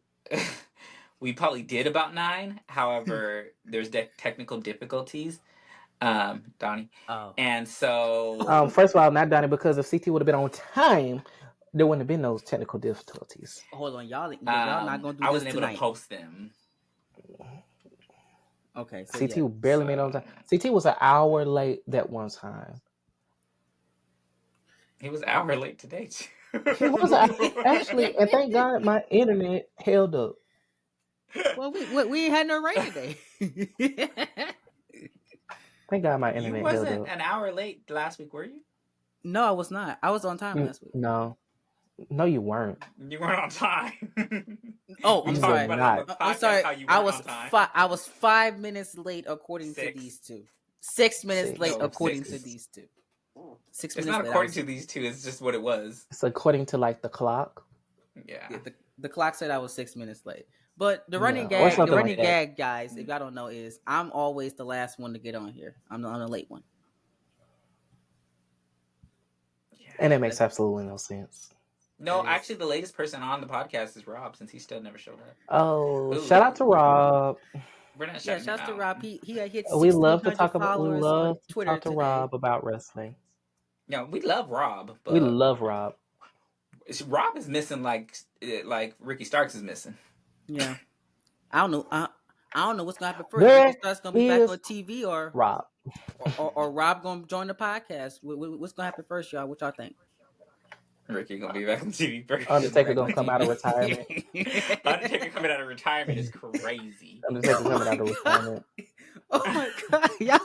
we probably did about 9. However, there's technical difficulties. Donnie. Oh. And so First of all, not done it because if CT would have been on time, there wouldn't have been those technical difficulties. Hold on, y'all not gonna do I this wasn't able tonight. to post them. Okay, so CT yeah. barely made it on time. CT was an hour late that one time. He was an hour late today too. He was actually, and thank God my internet held up. Well, we ain't had no rain today. Thank God my You internet held wasn't up. an hour late last week, were you? No, I was not. I was on time last week. No, you weren't. You weren't on time. Oh, We I'm You talked were sorry. about it on the not. I'm podcast sorry. how you I weren't was on time. I was 5 minutes late according to 6. these two. 6 minutes 6. late No, according 6. to these two. 6 It's minutes not late. according to these two. It's just what it was. It's according to like the clock. Yeah. The clock said I was 6 minutes late. But the running Yeah, or gag, something like that. guys, if y'all don't know, is I'm always the last one to get on here. I'm the late one. And it makes absolutely no sense. No, actually, the latest person on the podcast is Rob, since he still never showed up. Oh, Ooh. shout out to Rob. We're not Yeah, shouting shout out to him Rob. out. He hit We love to 1,600 talk about. We followers love on to Twitter talk to today. Rob about wrestling. Yeah, we love Rob, but We love Rob. Rob is missing like Ricky Starks is missing. Yeah, I don't know. I don't know what's gonna happen first. There Ricky Starks gonna be back is on TV or Rob. or Rob gonna join the podcast. What's gonna happen first, y'all? What y'all think? Ricky gonna be back on TV first. Undertaker gonna come out of retirement. Undertaker coming out of retirement is crazy. Undertaker coming out of retirement. Oh my god, y'all!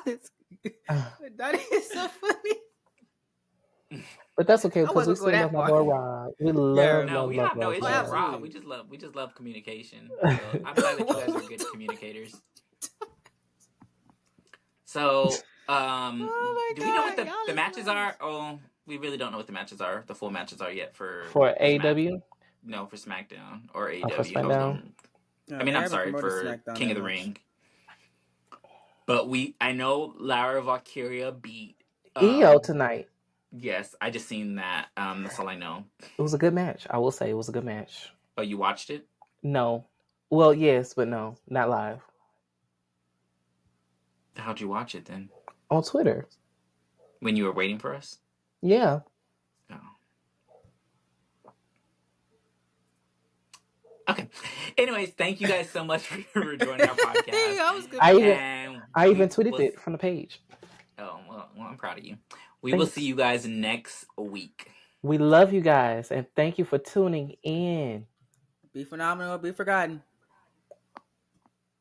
That is so funny. But that's okay I because we wasn't still going love that my far. boy Rob. We love, No, love, we love, have no love issue with Rob. Rob. Absolutely. We just love communication. So I'm glad that you guys are good communicators. So, Oh do my we know God, what y'all the is matches hilarious. are? Oh, we really don't know what the matches are. The full matches are yet for AEW? No, for SmackDown or AEW. Oh, for SmackDown? I mean, I'm sorry, for King of the Ring. But I know Lara Valkyria beat EO tonight. Yes, I just seen that. That's all I know. It was a good match. I will say it was a good match. Oh, you watched it? No. Well, yes, but no. Not live. How'd you watch it then? On Twitter. When you were waiting for us? Yeah. Oh. Okay. Anyways, thank you guys so much for joining our podcast. That was good. I even tweeted it from the page. Oh, well, I'm proud of you. We Thanks. will see you guys next week. We love you guys, and thank you for tuning in. Be phenomenal or be forgotten.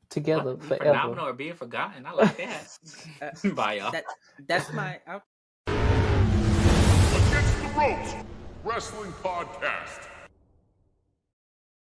Together Be forever. phenomenal or being forgotten. I like that. Bye, y'all. That's my... Against the Ropes Wrestling Podcast.